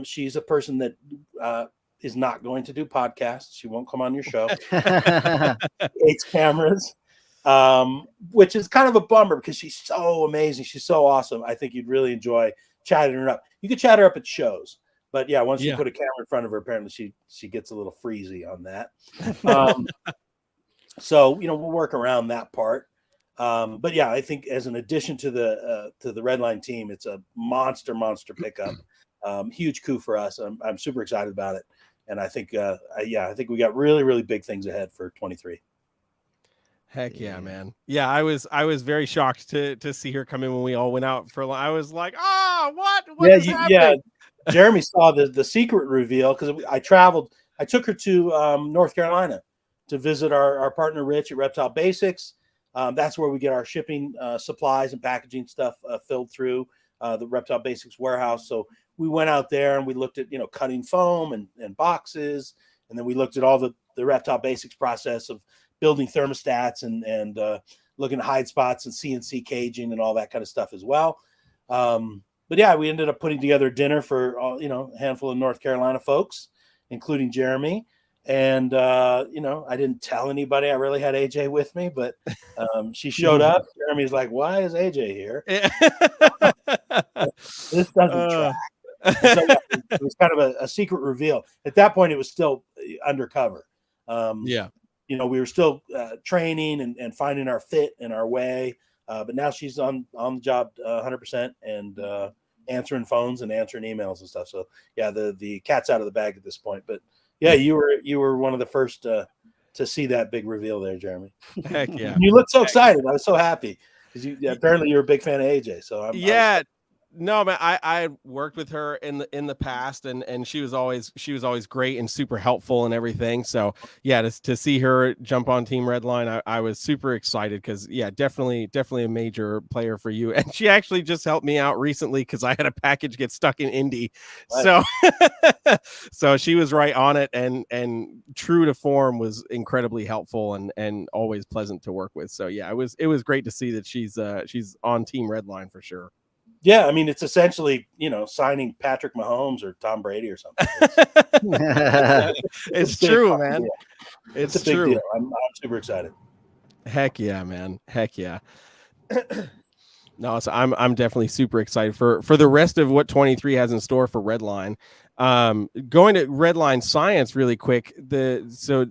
she's a person that is not going to do podcasts. She won't come on your show. Hates cameras, which is kind of a bummer because she's so amazing. She's so awesome. I think you'd really enjoy chatting her up. You could chat her up at shows. But yeah, once you put a camera in front of her, apparently she gets a little freezy on that. So we'll work around that part. But yeah, I think as an addition to the Redline team, it's a monster pickup. Huge coup for us. I'm super excited about it, and I think I think we got really, really big things ahead for 23. Heck yeah, man. Yeah, I was very shocked to see her come in when we all went out for. I was like, what is happening? Yeah. Jeremy saw the secret reveal because I traveled. I took her to North Carolina to visit our partner Rich at Reptile Basics. That's where we get our shipping supplies and packaging stuff filled through the Reptile Basics warehouse. So we went out there and we looked at cutting foam and boxes, and then we looked at all the Reptile Basics process of building thermostats and looking at hide spots and CNC caging and all that kind of stuff as well. But yeah, we ended up putting together dinner for a handful of North Carolina folks, including Jeremy. And I didn't tell anybody. I really had AJ with me, but she showed up. Jeremy's like, "Why is AJ here?" This doesn't track. So, yeah, it was kind of a secret reveal. At that point, it was still undercover. We were still training and finding our fit and our way. But now she's on the job 100% and answering phones and answering emails and stuff. So yeah, the cat's out of the bag at this point. But yeah, you were one of the first to see that big reveal there, Jeremy. Heck yeah! You looked so excited. I was so happy because apparently you're a big fan of AJ. So no, man, I worked with her in the past, and she was always great and super helpful and everything. So yeah, to see her jump on Team Redline, I was super excited because definitely a major player for you. And she actually just helped me out recently because I had a package get stuck in Indy. Right. So so she was right on it and true to form, was incredibly helpful and always pleasant to work with. So yeah, it was great to see that she's on Team Redline for sure. Yeah, I mean, it's essentially, signing Patrick Mahomes or Tom Brady or something. It's true, man. Deal. It's a big true. Deal. I'm super excited. Heck yeah, man. Heck yeah. No, so I'm definitely super excited for the rest of what 23 has in store for Redline. Going to Redline Science really quick. The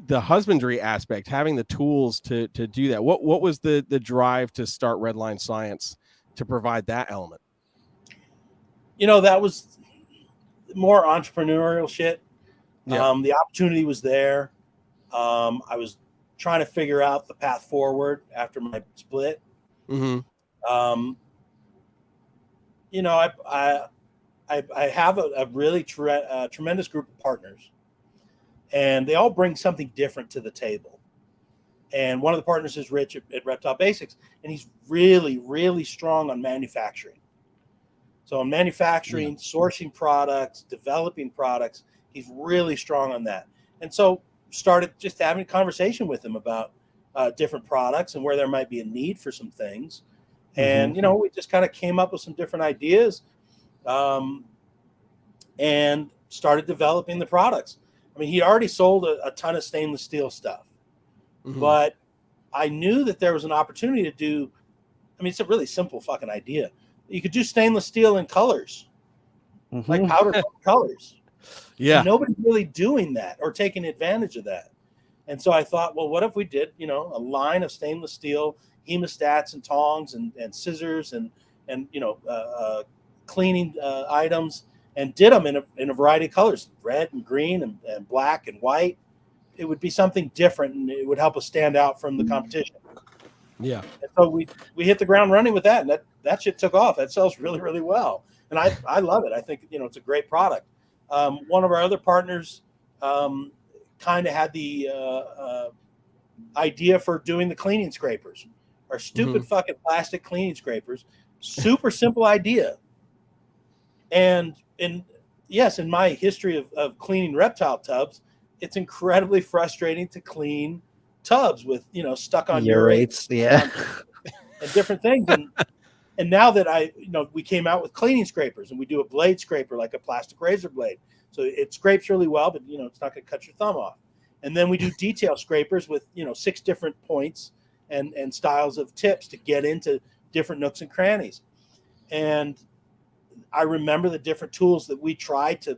husbandry aspect, having the tools to do that. What was the drive to start Redline Science to provide that element? That was more entrepreneurial shit. Yeah. The opportunity was there. I was trying to figure out the path forward after my split. Mm-hmm. I have a really tremendous group of partners, and they all bring something different to the table. And one of the partners is Rich at Reptile Basics, and he's really, really strong on manufacturing. So on manufacturing, sourcing products, developing products, he's really strong on that. And so started just having a conversation with him about different products and where there might be a need for some things. And, we just kind of came up with some different ideas and started developing the products. I mean, he already sold a ton of stainless steel stuff. But I knew that there was an opportunity to do, it's a really simple fucking idea. You could do stainless steel in colors, like powder colors. Yeah. And nobody's really doing that or taking advantage of that. And so I thought, well, what if we did, a line of stainless steel hemostats and tongs and scissors and cleaning items, and did them in a variety of colors, red and green and black and white. It would be something different, and it would help us stand out from the competition. Yeah. And so we hit the ground running with that, and that shit took off. That sells really, really well. And I love it. I think, it's a great product. One of our other partners kind of had the idea for doing the cleaning scrapers. Our stupid fucking plastic cleaning scrapers. Super simple idea. And in my history of cleaning reptile tubs, it's incredibly frustrating to clean tubs with, stuck on urates, and different things. And now that we came out with cleaning scrapers, and we do a blade scraper like a plastic razor blade. So it scrapes really well, but it's not going to cut your thumb off. And then we do detail scrapers with 6 different points and styles of tips to get into different nooks and crannies. And I remember the different tools that we tried to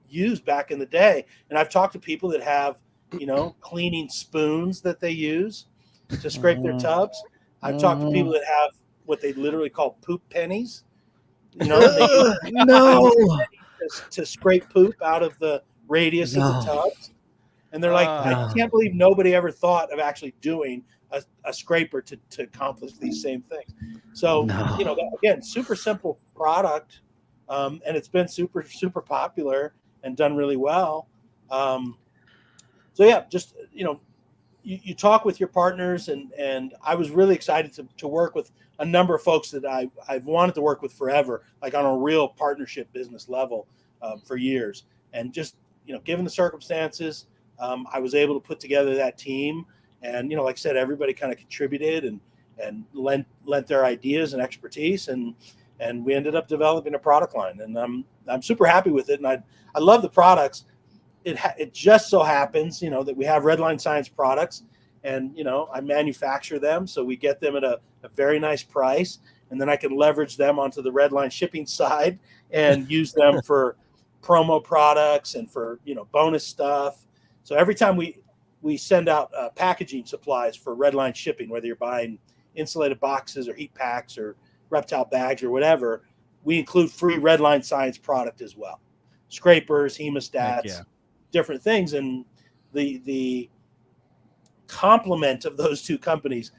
use back in the day. And I've talked to people that have, cleaning spoons that they use to scrape their tubs. I've talked to people that have what they literally call poop pennies. No. To scrape poop out of the radius of the tubs. And they're like, I can't believe nobody ever thought of actually doing a scraper to accomplish these same things. So, again, super simple product. And it's been super, super popular and done really well. So yeah, just, you talk with your partners, and I was really excited to work with a number of folks that I've wanted to work with forever, like on a real partnership business level for years. And just, given the circumstances, I was able to put together that team. And, like I said, everybody kind of contributed and lent their ideas and expertise. And we ended up developing a product line. And I'm super happy with it. And I love the products. It just so happens, that we have Redline Science products, and, I manufacture them. So we get them at a very nice price. And then I can leverage them onto the Redline shipping side and use them for promo products and for, bonus stuff. So every time we send out packaging supplies for Redline shipping, whether you're buying insulated boxes or heat packs or reptile bags or whatever, we include free Redline Science product as well. Scrapers, hemostats, different things. And the complement of those two companies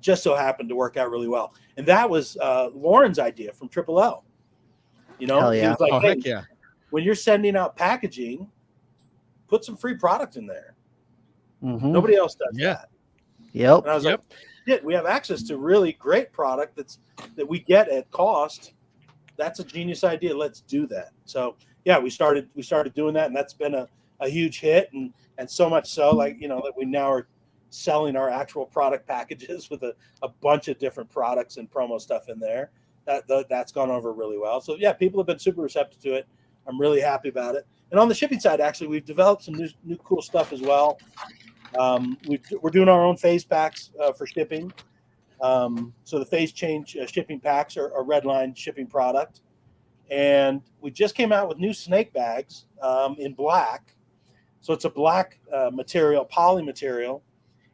just so happened to work out really well. And that was Lauren's idea from Triple L. Hell yeah. He was like, hey, when you're sending out packaging, put some free product in there. Nobody else does that. Yep. And I was like, shit, we have access to really great product that we get at cost. That's a genius idea. Let's do that. So yeah, we started doing that, and that's been a huge hit, and so much so, like, that we now are selling our actual product packages with a bunch of different products and promo stuff in there. That's gone over really well. So yeah, people have been super receptive to it. I'm really happy about it. And on the shipping side, actually, we've developed some new cool stuff as well. We're doing our own phase packs for shipping. So the phase change shipping packs are a Redline shipping product. And we just came out with new snake bags in black. So it's a black material, poly material.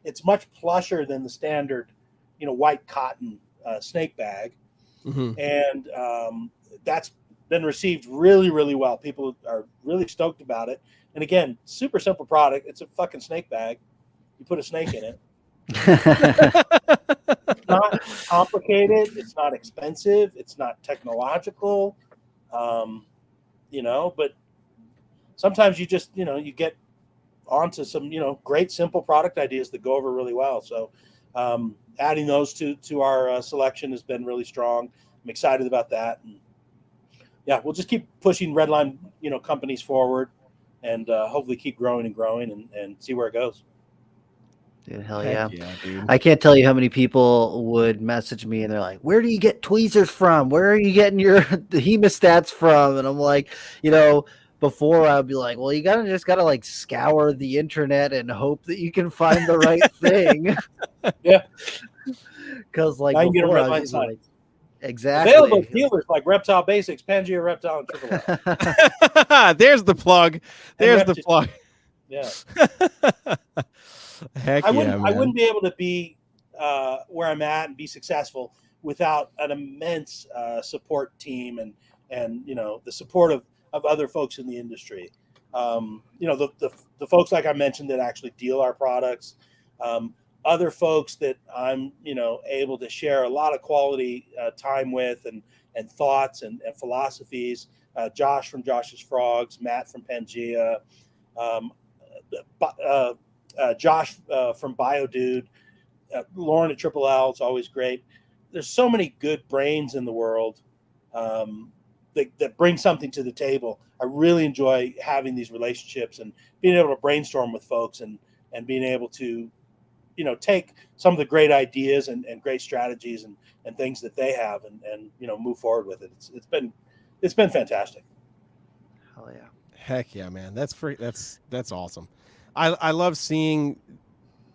It's much plusher than the standard, white cotton snake bag. And that's been received really, really well. People are really stoked about it. And again, super simple product. It's a fucking snake bag. You put a snake in it. It's not complicated. It's not expensive. It's not technological. But sometimes you just, you get onto some, great simple product ideas that go over really well. So adding those to our selection has been really strong. I'm excited about that. And yeah, we'll just keep pushing Redline, companies forward, and hopefully keep growing and see where it goes. Dude, hell yeah. Dude. I can't tell you how many people would message me and they're like, where do you get tweezers from? Where are you getting the hemostats from? And I'm like, before I'd be like, well, you just gotta like scour the internet and hope that you can find the right thing. Yeah. Because like I can before, get I was like, exactly. Available dealers like Reptile Basics, Pangea Reptile, and Triple L. There's the plug. Yeah. Heck I man. wouldn't be able to be where I'm at and be successful without an immense support team and the support of other folks in the industry. The folks like I mentioned that actually deal our products, other folks that I'm able to share a lot of quality time with and thoughts and philosophies. Josh from Josh's Frogs, Matt from Pangea, Josh from BioDude, Lauren at Triple L. It's always great. There's so many good brains in the world that bring something to the table. I really enjoy having these relationships and being able to brainstorm with folks and being able to, take some of the great ideas and great strategies and things that they have and move forward with it. It's been fantastic. Hell yeah. Heck yeah, man. That's awesome. I love seeing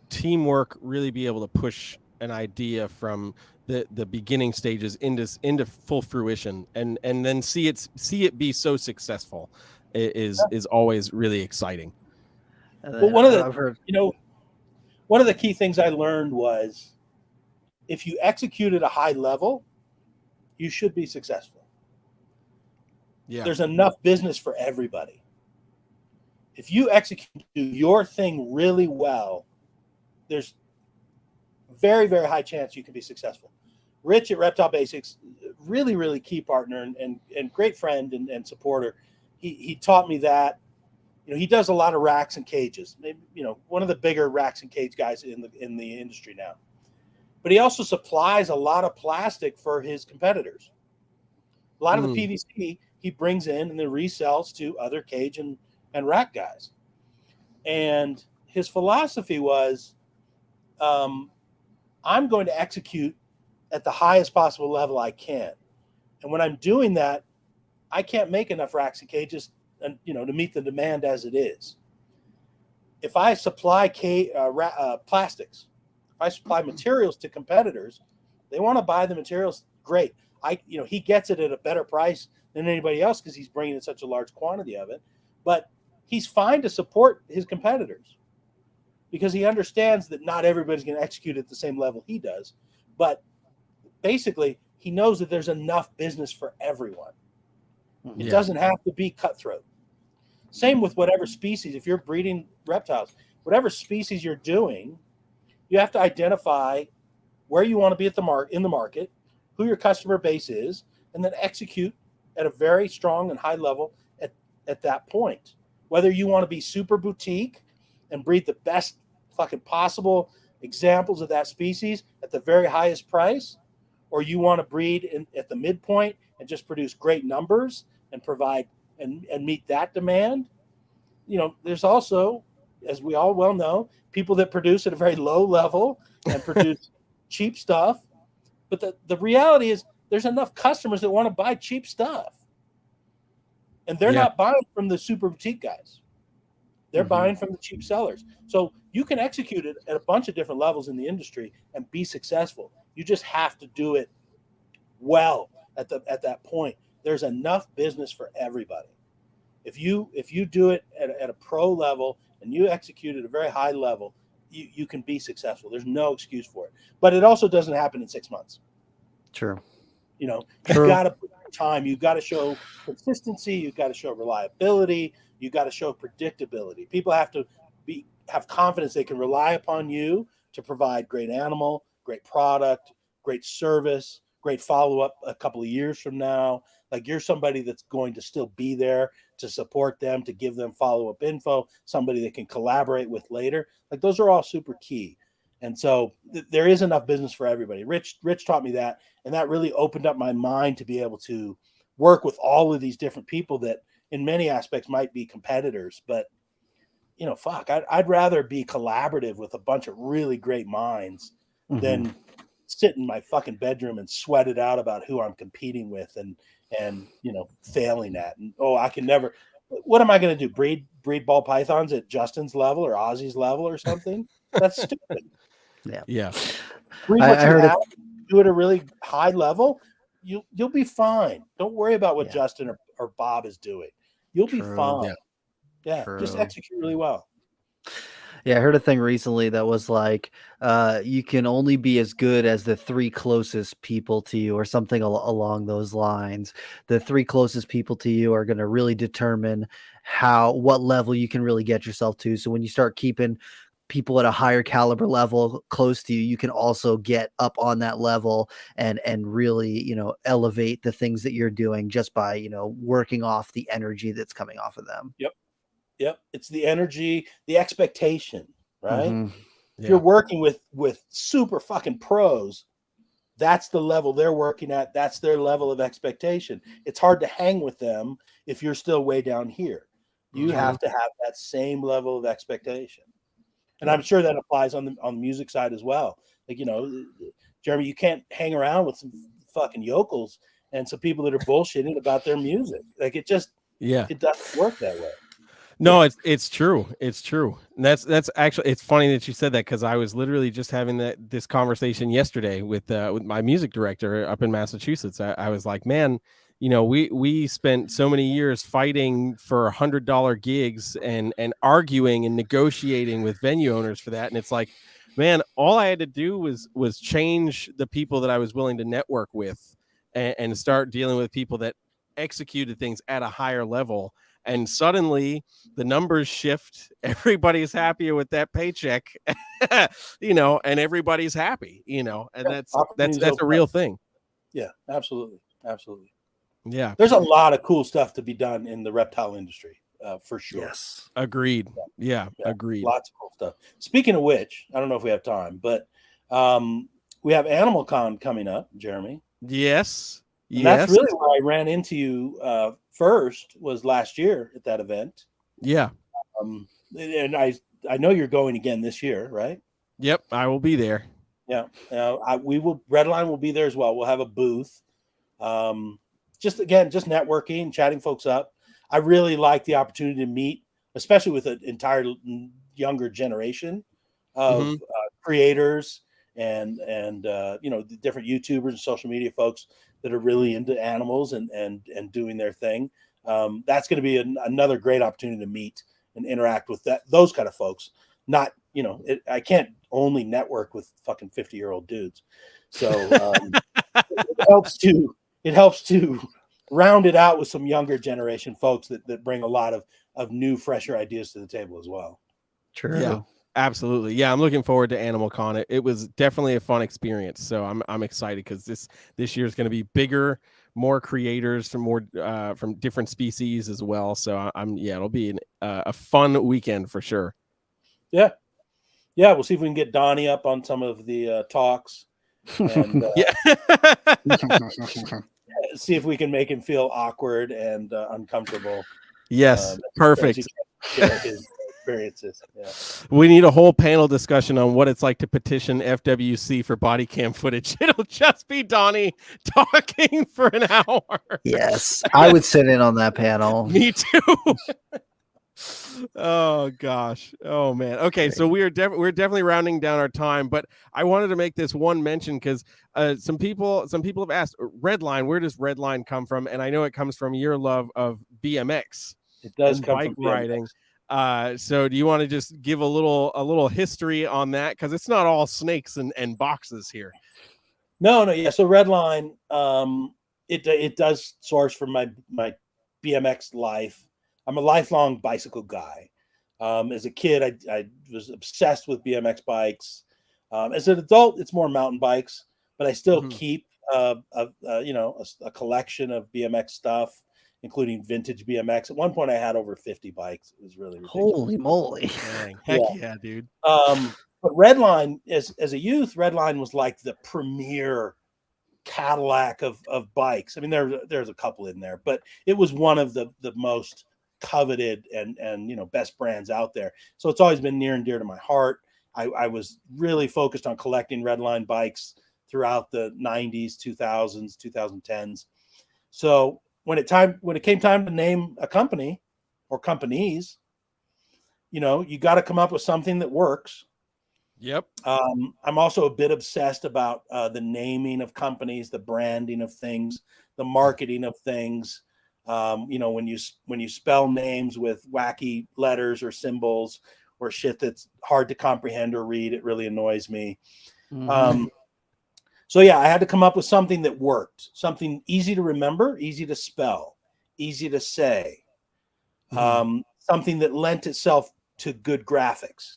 teamwork really be able to push an idea from the beginning stages into full fruition and then see it be so successful is always really exciting. Well, one of the key things I learned was if you execute at a high level, you should be successful. Yeah. There's enough business for everybody. If you execute your thing really well, there's very, very high chance you can be successful. Rich at Reptile Basics, really, really key partner and great friend and supporter. He taught me that. He does a lot of racks and cages. One of the bigger racks and cage guys in the industry now. But he also supplies a lot of plastic for his competitors. A lot of the PVC he brings in and then resells to other cage and rack guys. And his philosophy was, I'm going to execute at the highest possible level I can. And when I'm doing that, I can't make enough racks and cages and to meet the demand as it is. If I supply plastics, if I supply materials to competitors, they want to buy the materials. Great. He gets it at a better price than anybody else because he's bringing in such a large quantity of it. But he's fine to support his competitors because he understands that not everybody's going to execute at the same level he does. But basically, he knows that there's enough business for everyone. It doesn't have to be cutthroat. Same with whatever species. If you're breeding reptiles, whatever species you're doing, you have to identify where you want to be in the market, who your customer base is, and then execute at a very strong and high level at that point. Whether you want to be super boutique and breed the best fucking possible examples of that species at the very highest price, or you want to breed at the midpoint and just produce great numbers and provide and meet that demand. There's also, as we all well know, people that produce at a very low level and produce cheap stuff. But the reality is there's enough customers that want to buy cheap stuff. And they're not buying from the super boutique guys. They're buying from the cheap sellers. So you can execute it at a bunch of different levels in the industry and be successful. You just have to do it well at that point. There's enough business for everybody. If you do it at a pro level and you execute at a very high level, you can be successful. There's no excuse for it. But it also doesn't happen in 6 months. True. You've got to put time. You've got to show consistency. You've got to show reliability. You've got to show predictability. People have to have confidence they can rely upon you to provide great animal, great product, great service, great follow-up a couple of years from now. Like you're somebody that's going to still be there to support them, to give them follow-up info, somebody that can collaborate with later. Like those are all super key. And so there is enough business for everybody. Rich taught me that, and that really opened up my mind to be able to work with all of these different people that in many aspects might be competitors. But, I'd rather be collaborative with a bunch of really great minds than sit in my fucking bedroom and sweat it out about who I'm competing with and failing at. And, I can never – what am I going to do, breed ball pythons at Justin's level or Ozzy's level or something? That's stupid. Yeah. Breed what you have, do it at a really high level. You'll be fine. Don't worry about what Justin or Bob is doing. You'll be fine. Yeah. Just execute really well. Yeah, I heard a thing recently that was like, you can only be as good as the 3 closest people to you, or something along those lines. The 3 closest people to you are going to really determine what level you can really get yourself to. So when you start keeping people at a higher caliber level close to you, you can also get up on that level and really, elevate the things that you're doing just by, working off the energy that's coming off of them. Yep. It's the energy, the expectation. right? Mhm. If you're working with super fucking pros, that's the level they're working at. That's their level of expectation. It's hard to hang with them if you're still way down here. You have to have that same level of expectation. And I'm sure that applies on the music side as well. Like, Jeremy, you can't hang around with some fucking yokels and some people that are bullshitting about their music. Like, it doesn't work that way. No, it's true. It's true. And that's actually, it's funny that you said that, because I was literally just having this conversation yesterday with my music director up in Massachusetts. I was like, man, we spent so many years fighting for $100 gigs and arguing and negotiating with venue owners for that. And it's like, man, all I had to do was change the people that I was willing to network with and start dealing with people that executed things at a higher level. And suddenly the numbers shift. Everybody's happier with that paycheck, and everybody's happy, and that's a real thing. Yeah, absolutely. Absolutely. Yeah. There's a lot of cool stuff to be done in the reptile industry, for sure. Yes. Agreed. Yeah. Agreed. Lots of cool stuff. Speaking of which, I don't know if we have time, but we have Animal Con coming up, Jeremy. Yes. And that's really where I ran into you first, was last year at that event. Yeah. And I know you're going again this year, right? Yep, I will be there. Yeah. Redline will be there as well. We'll have a booth. Just networking, chatting folks up. I really like the opportunity to meet, especially with an entire younger generation of creators and the different YouTubers and social media folks that are really into animals and doing their thing. That's going to be another great opportunity to meet and interact with those kind of folks. Not, I can't only network with fucking 50-year-old dudes. So it helps to round it out with some younger generation folks that bring a lot of new, fresher ideas to the table as well. True. Yeah. Absolutely. Yeah, I'm looking forward to Animal Con. It was definitely a fun experience. So I'm excited because this year is going to be bigger, more creators from different species as well. So it'll be a fun weekend for sure. Yeah. Yeah, we'll see if we can get Donnie up on some of the talks and see if we can make him feel awkward and uncomfortable. Yes, perfect. His experiences. Yeah. We need a whole panel discussion on what it's like to petition FWC for body cam footage. It'll just be Donnie talking for an hour. Yes, I would sit in on that panel. Me too. Oh gosh. Oh man. Okay, so we're definitely rounding down our time, but I wanted to make this one mention because some people have asked, Redline, where does Redline come from? And I know it comes from your love of BMX. It does come bike from riding. So do you want to just give a little history on that? Because it's not all snakes and boxes here. No. Yeah. So Redline, it does source from my BMX life. I'm a lifelong bicycle guy. As a kid, I was obsessed with BMX bikes. As an adult, it's more mountain bikes, but I still keep a collection of BMX stuff, including vintage BMX. At one point, I had over 50 bikes. It was really ridiculous. Holy moly! Dang. Heck yeah, dude. But Redline, as a youth, Redline was like the premier Cadillac of bikes. I mean, there's a couple in there, but it was one of the most coveted and best brands out there. So it's always been near and dear to my heart. I was really focused on collecting Redline bikes throughout the 90s, 2000s, 2010s. So when it came time to name a company or companies, you got to come up with something that works. Yep. I'm also a bit obsessed about the naming of companies, the branding of things, the marketing of things. When you spell names with wacky letters or symbols or shit that's hard to comprehend or read, it really annoys me. So yeah, I had to come up with something that worked, something easy to remember, easy to spell, easy to say, something that lent itself to good graphics.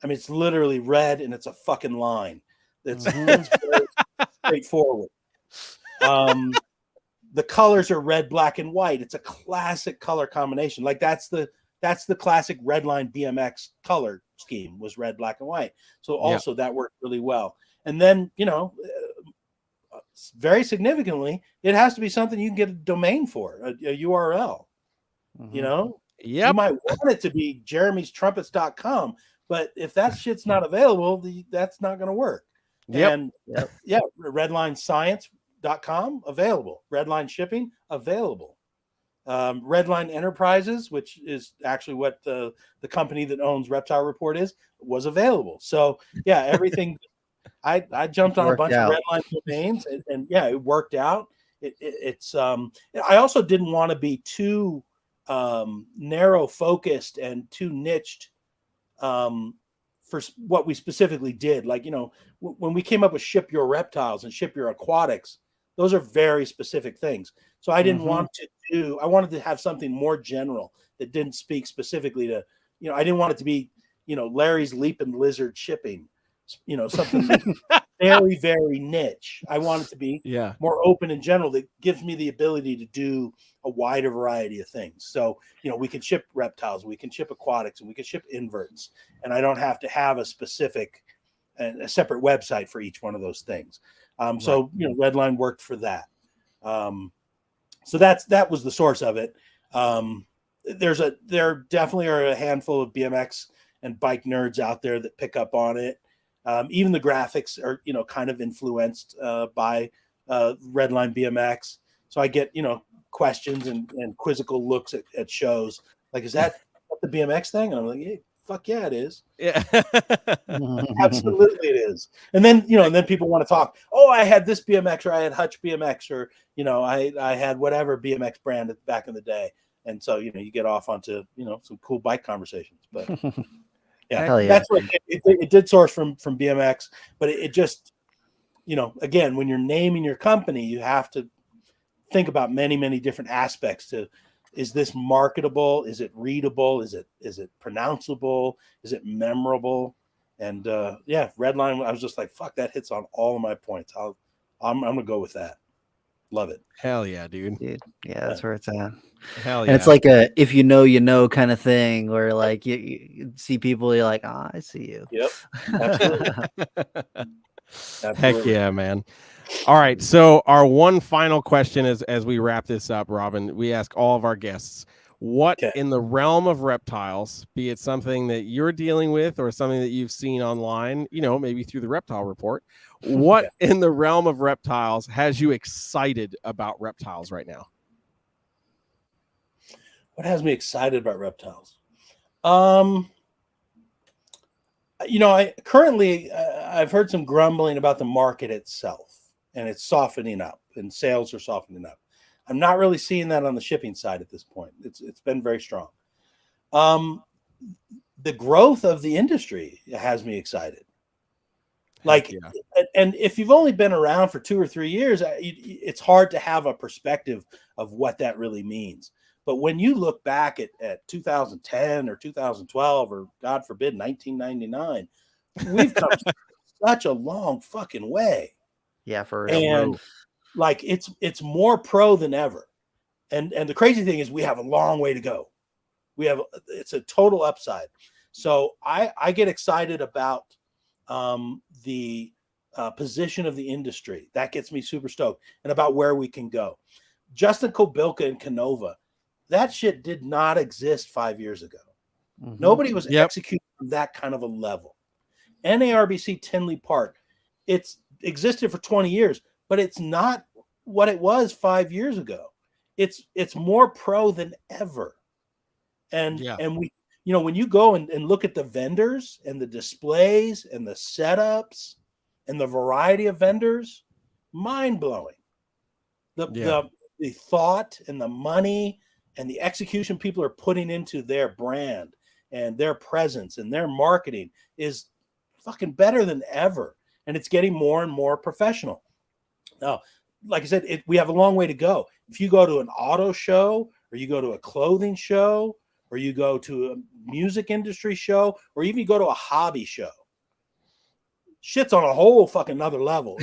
I mean, it's literally red and it's a fucking line. That's very straightforward. The colors are red, black, and white. It's a classic color combination. Like that's the that's the classic Redline BMX color scheme, was red, black, and white. So also that worked really well. And then, very significantly, it has to be something you can get a domain for, a URL. Mhm. You might want it to be jeremystrumpets.com, but if that shit's not available, that's not going to work. And redlinescience.com available, Redline shipping available, Redline Enterprises, which is actually what the company that owns Reptile Report was available. So yeah, everything. I jumped on a bunch of Redline domains, and yeah, it worked out. It's I also didn't want to be too narrow focused and too niched for what we specifically did. Like, when we came up with Ship Your Reptiles and Ship Your Aquatics, those are very specific things. So I didn't want I wanted to have something more general that didn't speak specifically to, I didn't want it to be, Larry's Leaping Lizard Shipping, something very, very niche. I want it to be more open in general that gives me the ability to do a wider variety of things. So, we can ship reptiles, we can ship aquatics, and we can ship inverts. And I don't have to have a separate website for each one of those things. So, Redline worked for that. So that was the source of it. There definitely are a handful of BMX and bike nerds out there that pick up on it. Even the graphics are, kind of influenced by Redline BMX. So I get, questions and quizzical looks at shows. Like, is that the BMX thing? And I'm like, hey, fuck yeah, it is. Yeah. Absolutely it is. And then, and then people want to talk, oh, I had this BMX, or I had Hutch BMX, or, I had whatever BMX brand back in the day. And so, you get off onto, some cool bike conversations. But yeah, that's what it did source from BMX, but it just, again, when you're naming your company, you have to think about many, many different aspects to, is this marketable? Is it readable? Is it pronounceable? Is it memorable? And Redline, I was just like, fuck, that hits on all of my points. I'm gonna go with that. Love it. Hell yeah, dude. Yeah, that's where it's at. Hell yeah. And it's like a if you know kind of thing, where like you see people, you're like, I see you. Yep. Absolutely. Heck yeah, man. All right. So our one final question is, as we wrap this up, Robyn, we ask all of our guests, what in the realm of reptiles, be it something that you're dealing with or something that you've seen online, maybe through the Reptile Report, what in the realm of reptiles has you excited about reptiles right now? What has me excited about reptiles? I've heard some grumbling about the market itself, and it's softening up, and sales are softening up. I'm not really seeing that on the shipping side at this point. It's been very strong. The growth of the industry has me excited. Like, and if you've only been around for 2 or 3 years, it's hard to have a perspective of what that really means. But when you look back at 2010 or 2012, or God forbid, 1999, we've come such a long fucking way. Yeah, for real. And like, it's more pro than ever. And the crazy thing is, we have a long way to go. It's a total upside. So I get excited about the position of the industry. That gets me super stoked, and about where we can go. Justin Kobilka and Canova, that shit did not exist 5 years ago. Mm-hmm. Nobody was executing on that kind of a level. NARBC Tinley Park, it's existed for 20 years, but it's not what it was 5 years ago. It's more pro than ever. And we, when you go and look at the vendors and the displays and the setups and the variety of vendors, mind blowing. The thought and the money and the execution people are putting into their brand and their presence and their marketing is fucking better than ever. And it's getting more and more professional. Now, like I said, we have a long way to go. If you go to an auto show, or you go to a clothing show, or you go to a music industry show, or even you go to a hobby show, shit's on a whole fucking another level.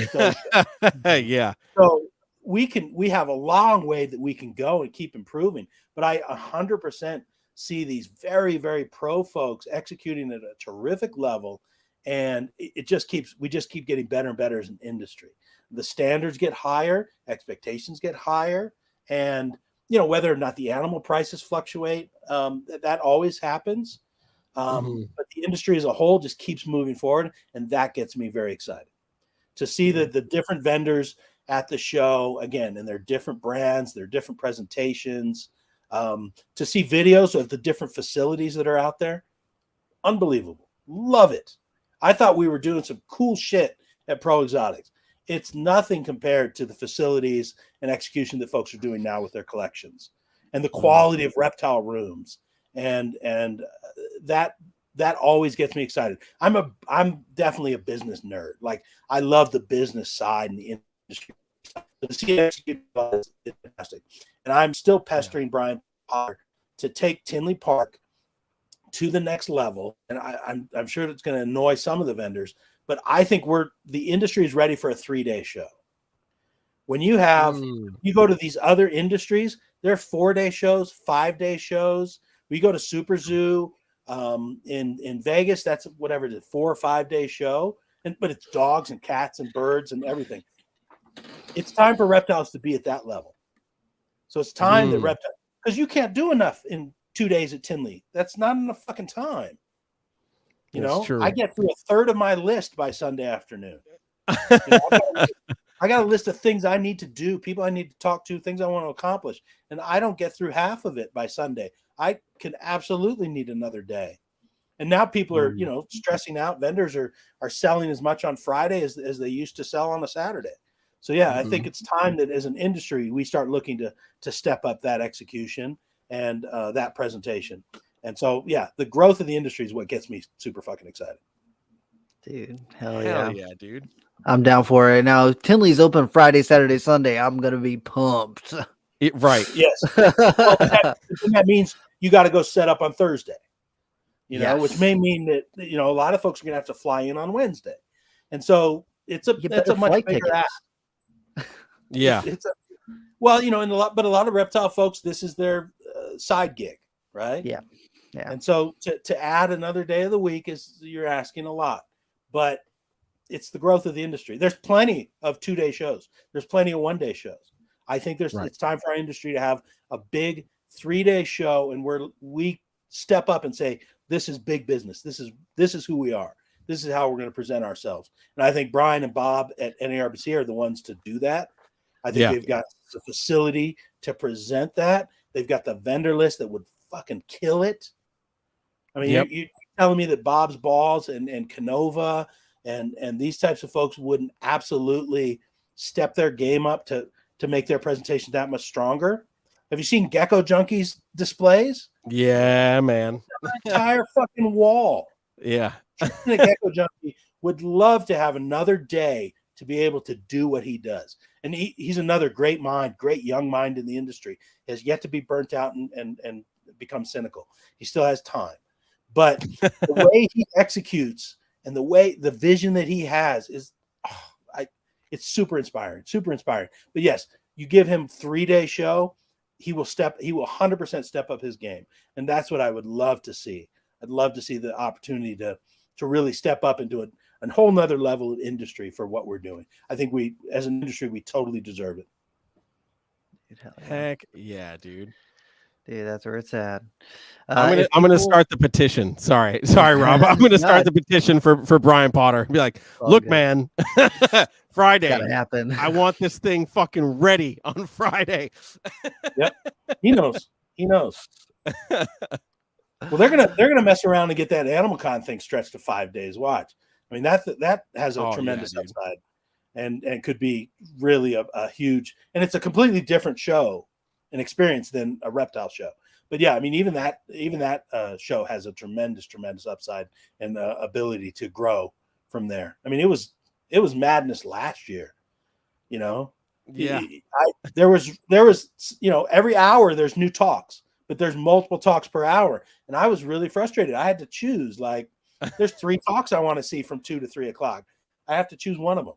Yeah. So we have a long way that we can go and keep improving. But I 100% see these very, very pro folks executing at a terrific level. And we just keep getting better and better as an industry. The standards get higher, expectations get higher. And, whether or not the animal prices fluctuate, that always happens. But the industry as a whole just keeps moving forward. And that gets me very excited to see the different vendors at the show again, and their different brands, their different presentations, to see videos of the different facilities that are out there. Unbelievable. Love it. I thought we were doing some cool shit at Pro Exotics. It's nothing compared to the facilities and execution that folks are doing now with their collections and the quality of reptile rooms. And that always gets me excited. I'm definitely a business nerd. Like, I love the business side and the industry. The CX is fantastic. And I'm still pestering Brian Potter to take Tinley Park to the next level. And I'm sure it's going to annoy some of the vendors, but I think the industry is ready for a 3-day show. When you go to these other industries, they're 4-day shows, 5-day shows. We go to Super Zoo in Vegas. That's whatever it is, 4 or 5-day show. But it's dogs and cats and birds and everything. It's time for reptiles to be at that level. So it's time that reptiles, because you can't do enough in 2 days at Tinley. That's not enough fucking time. True. I get through a third of my list by Sunday afternoon. I got a list of things I need to do, people I need to talk to, things I want to accomplish, and I don't get through half of it by Sunday. I can absolutely need another day. And now people are, stressing out. Vendors are selling as much on Friday as they used to sell on a Saturday. So I think it's time that as an industry we start looking to step up that execution and that presentation. And so the growth of the industry is what gets me super fucking excited. Dude, hell yeah, dude. I'm down for it. Now, Tinley's open Friday, Saturday, Sunday. I'm gonna be pumped. Right. Yes. Well, that means you got to go set up on Thursday. Which may mean that a lot of folks are gonna have to fly in on Wednesday, and so it's a much bigger ask. Yeah. But a lot of reptile folks, this is their side gig, right? Yeah. Yeah. And so to add another day of the week you're asking a lot, but it's the growth of the industry. There's plenty of 2-day shows. There's plenty of 1-day shows. I think it's time for our industry to have a big 3-day show, and where we step up and say, this is big business. This is who we are. This is how we're going to present ourselves. And I think Brian and Bob at NARBC are the ones to do that. I think they've got the facility to present that. They've got the vendor list that would fucking kill it. I mean, you're telling me that Bob's Balls and Canova and these types of folks wouldn't absolutely step their game up to make their presentation that much stronger? Have you seen Gecko Junkies displays? Yeah, man. Entire fucking wall. Yeah. A Gecko Junkie would love to have another day to be able to do what he does. And he's another great mind, great young mind in the industry. He has yet to be burnt out and become cynical. He still has time. But the way he executes and the vision that he has is, it's super inspiring. But yes, you give him 3-day show, he will 100% step up his game. And that's what I would love to see. I'd love to see the opportunity to really step up into a whole nother level of industry for what we're doing. I think we, as an industry, we totally deserve it. Heck yeah, dude. Dude, that's where it's at. I'm gonna start the petition. Sorry, Rob. I'm gonna start the petition for Brian Potter. Be like, look, man, Friday. Gotta happen. I want this thing fucking ready on Friday. Yep, he knows. Well, they're gonna mess around and get that Animal Con thing stretched to 5 days. Watch. I mean, that has a tremendous upside, and could be really a huge. And it's a completely different show and experience than a reptile show. But yeah, I mean, even that show has a tremendous upside and ability to grow from there. I mean, it was madness last year. Yeah. There was every hour there's new talks, but there's multiple talks per hour, and I was really frustrated. I had to choose. Like, there's 3 talks I want to see from 2 to 3 o'clock. I have to choose one of them.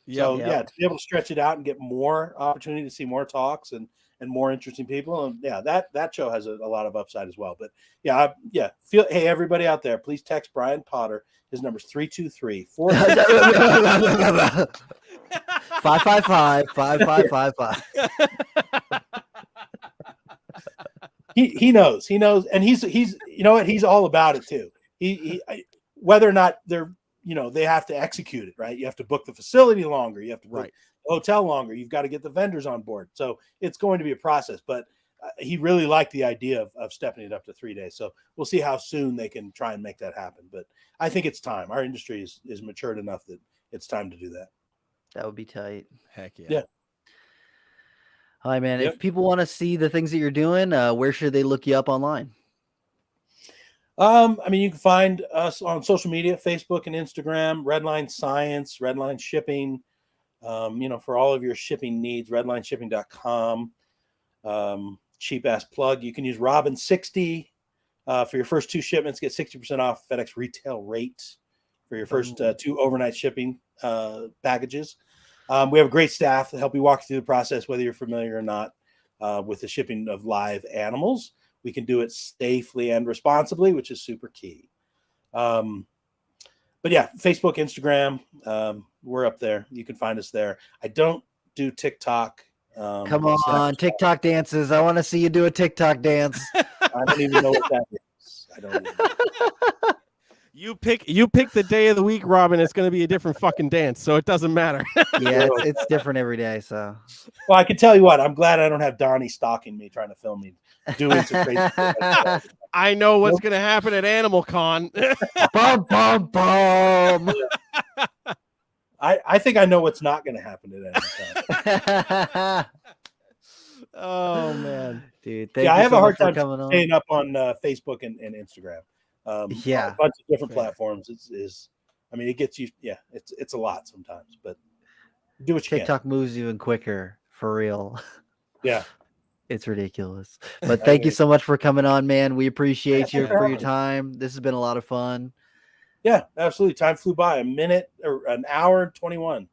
So Yep. to be able to stretch it out and get more opportunity to see more talks and more interesting people, and that show has a lot of upside as well. But hey, everybody out there, please text Brian Potter. His number's 323-4 555-5555. He knows, and he's you know what, he's all about it too. Whether or not they're, they have to execute it, right? You have to book the facility longer. You have to book the hotel longer. You've got to get the vendors on board. So it's going to be a process, but he really liked the idea of stepping it up to 3 days. So we'll see how soon they can try and make that happen. But I think it's time. Our industry is matured enough that it's time to do that. That would be tight. Heck yeah. Yeah. Hi, man. If people want to see the things that you're doing, where should they look you up online? You can find us on social media, Facebook and Instagram, Redline Science, Redline Shipping, for all of your shipping needs, redlineshipping.com. Cheap ass plug. You can use Robyn60 for your first 2 shipments, get 60% off FedEx retail rate for your first 2 overnight shipping packages. We have a great staff to help you walk through the process, whether you're familiar or not with the shipping of live animals. We can do it safely and responsibly, which is super key. But yeah, Facebook, Instagram, we're up there. You can find us there. I don't do TikTok. Come on, TikTok dances. I want to see you do a TikTok dance. I don't even know what that is. I don't even know. You pick the day of the week, Robyn. It's going to be a different fucking dance, so it doesn't matter. Yeah, it's different every day. So, well, I can tell you what. I'm glad I don't have Donnie stalking me, trying to film me doing some crazy. I know what's going to happen at Animal Con. Bum bum bum. I think I know what's not going to happen at Animal Con. Oh man, dude! I have a hard time staying up on Facebook and Instagram. A bunch of different platforms. It gets you. Yeah, it's a lot sometimes, but do what you can. TikTok moves even quicker, for real. Yeah, it's ridiculous. But thank you so much for coming on, man. We appreciate you for your time. This has been a lot of fun. Yeah, absolutely. Time flew by. An hour and 21.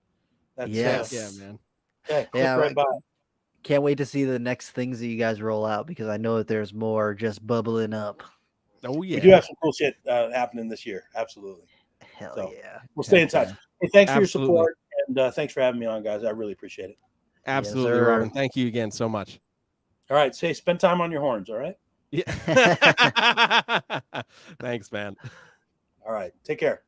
That's man. Yeah, right by. Can't wait to see the next things that you guys roll out, because I know that there's more just bubbling up. Oh yeah, we do have some cool shit happening this year. Absolutely. Hell yeah. We'll stay in touch. Hey, thanks for your support, and thanks for having me on, guys. I really appreciate it. Absolutely, yes, Robyn. Thank you again so much. All right, spend time on your horns. All right. Yeah. Thanks, man. All right. Take care.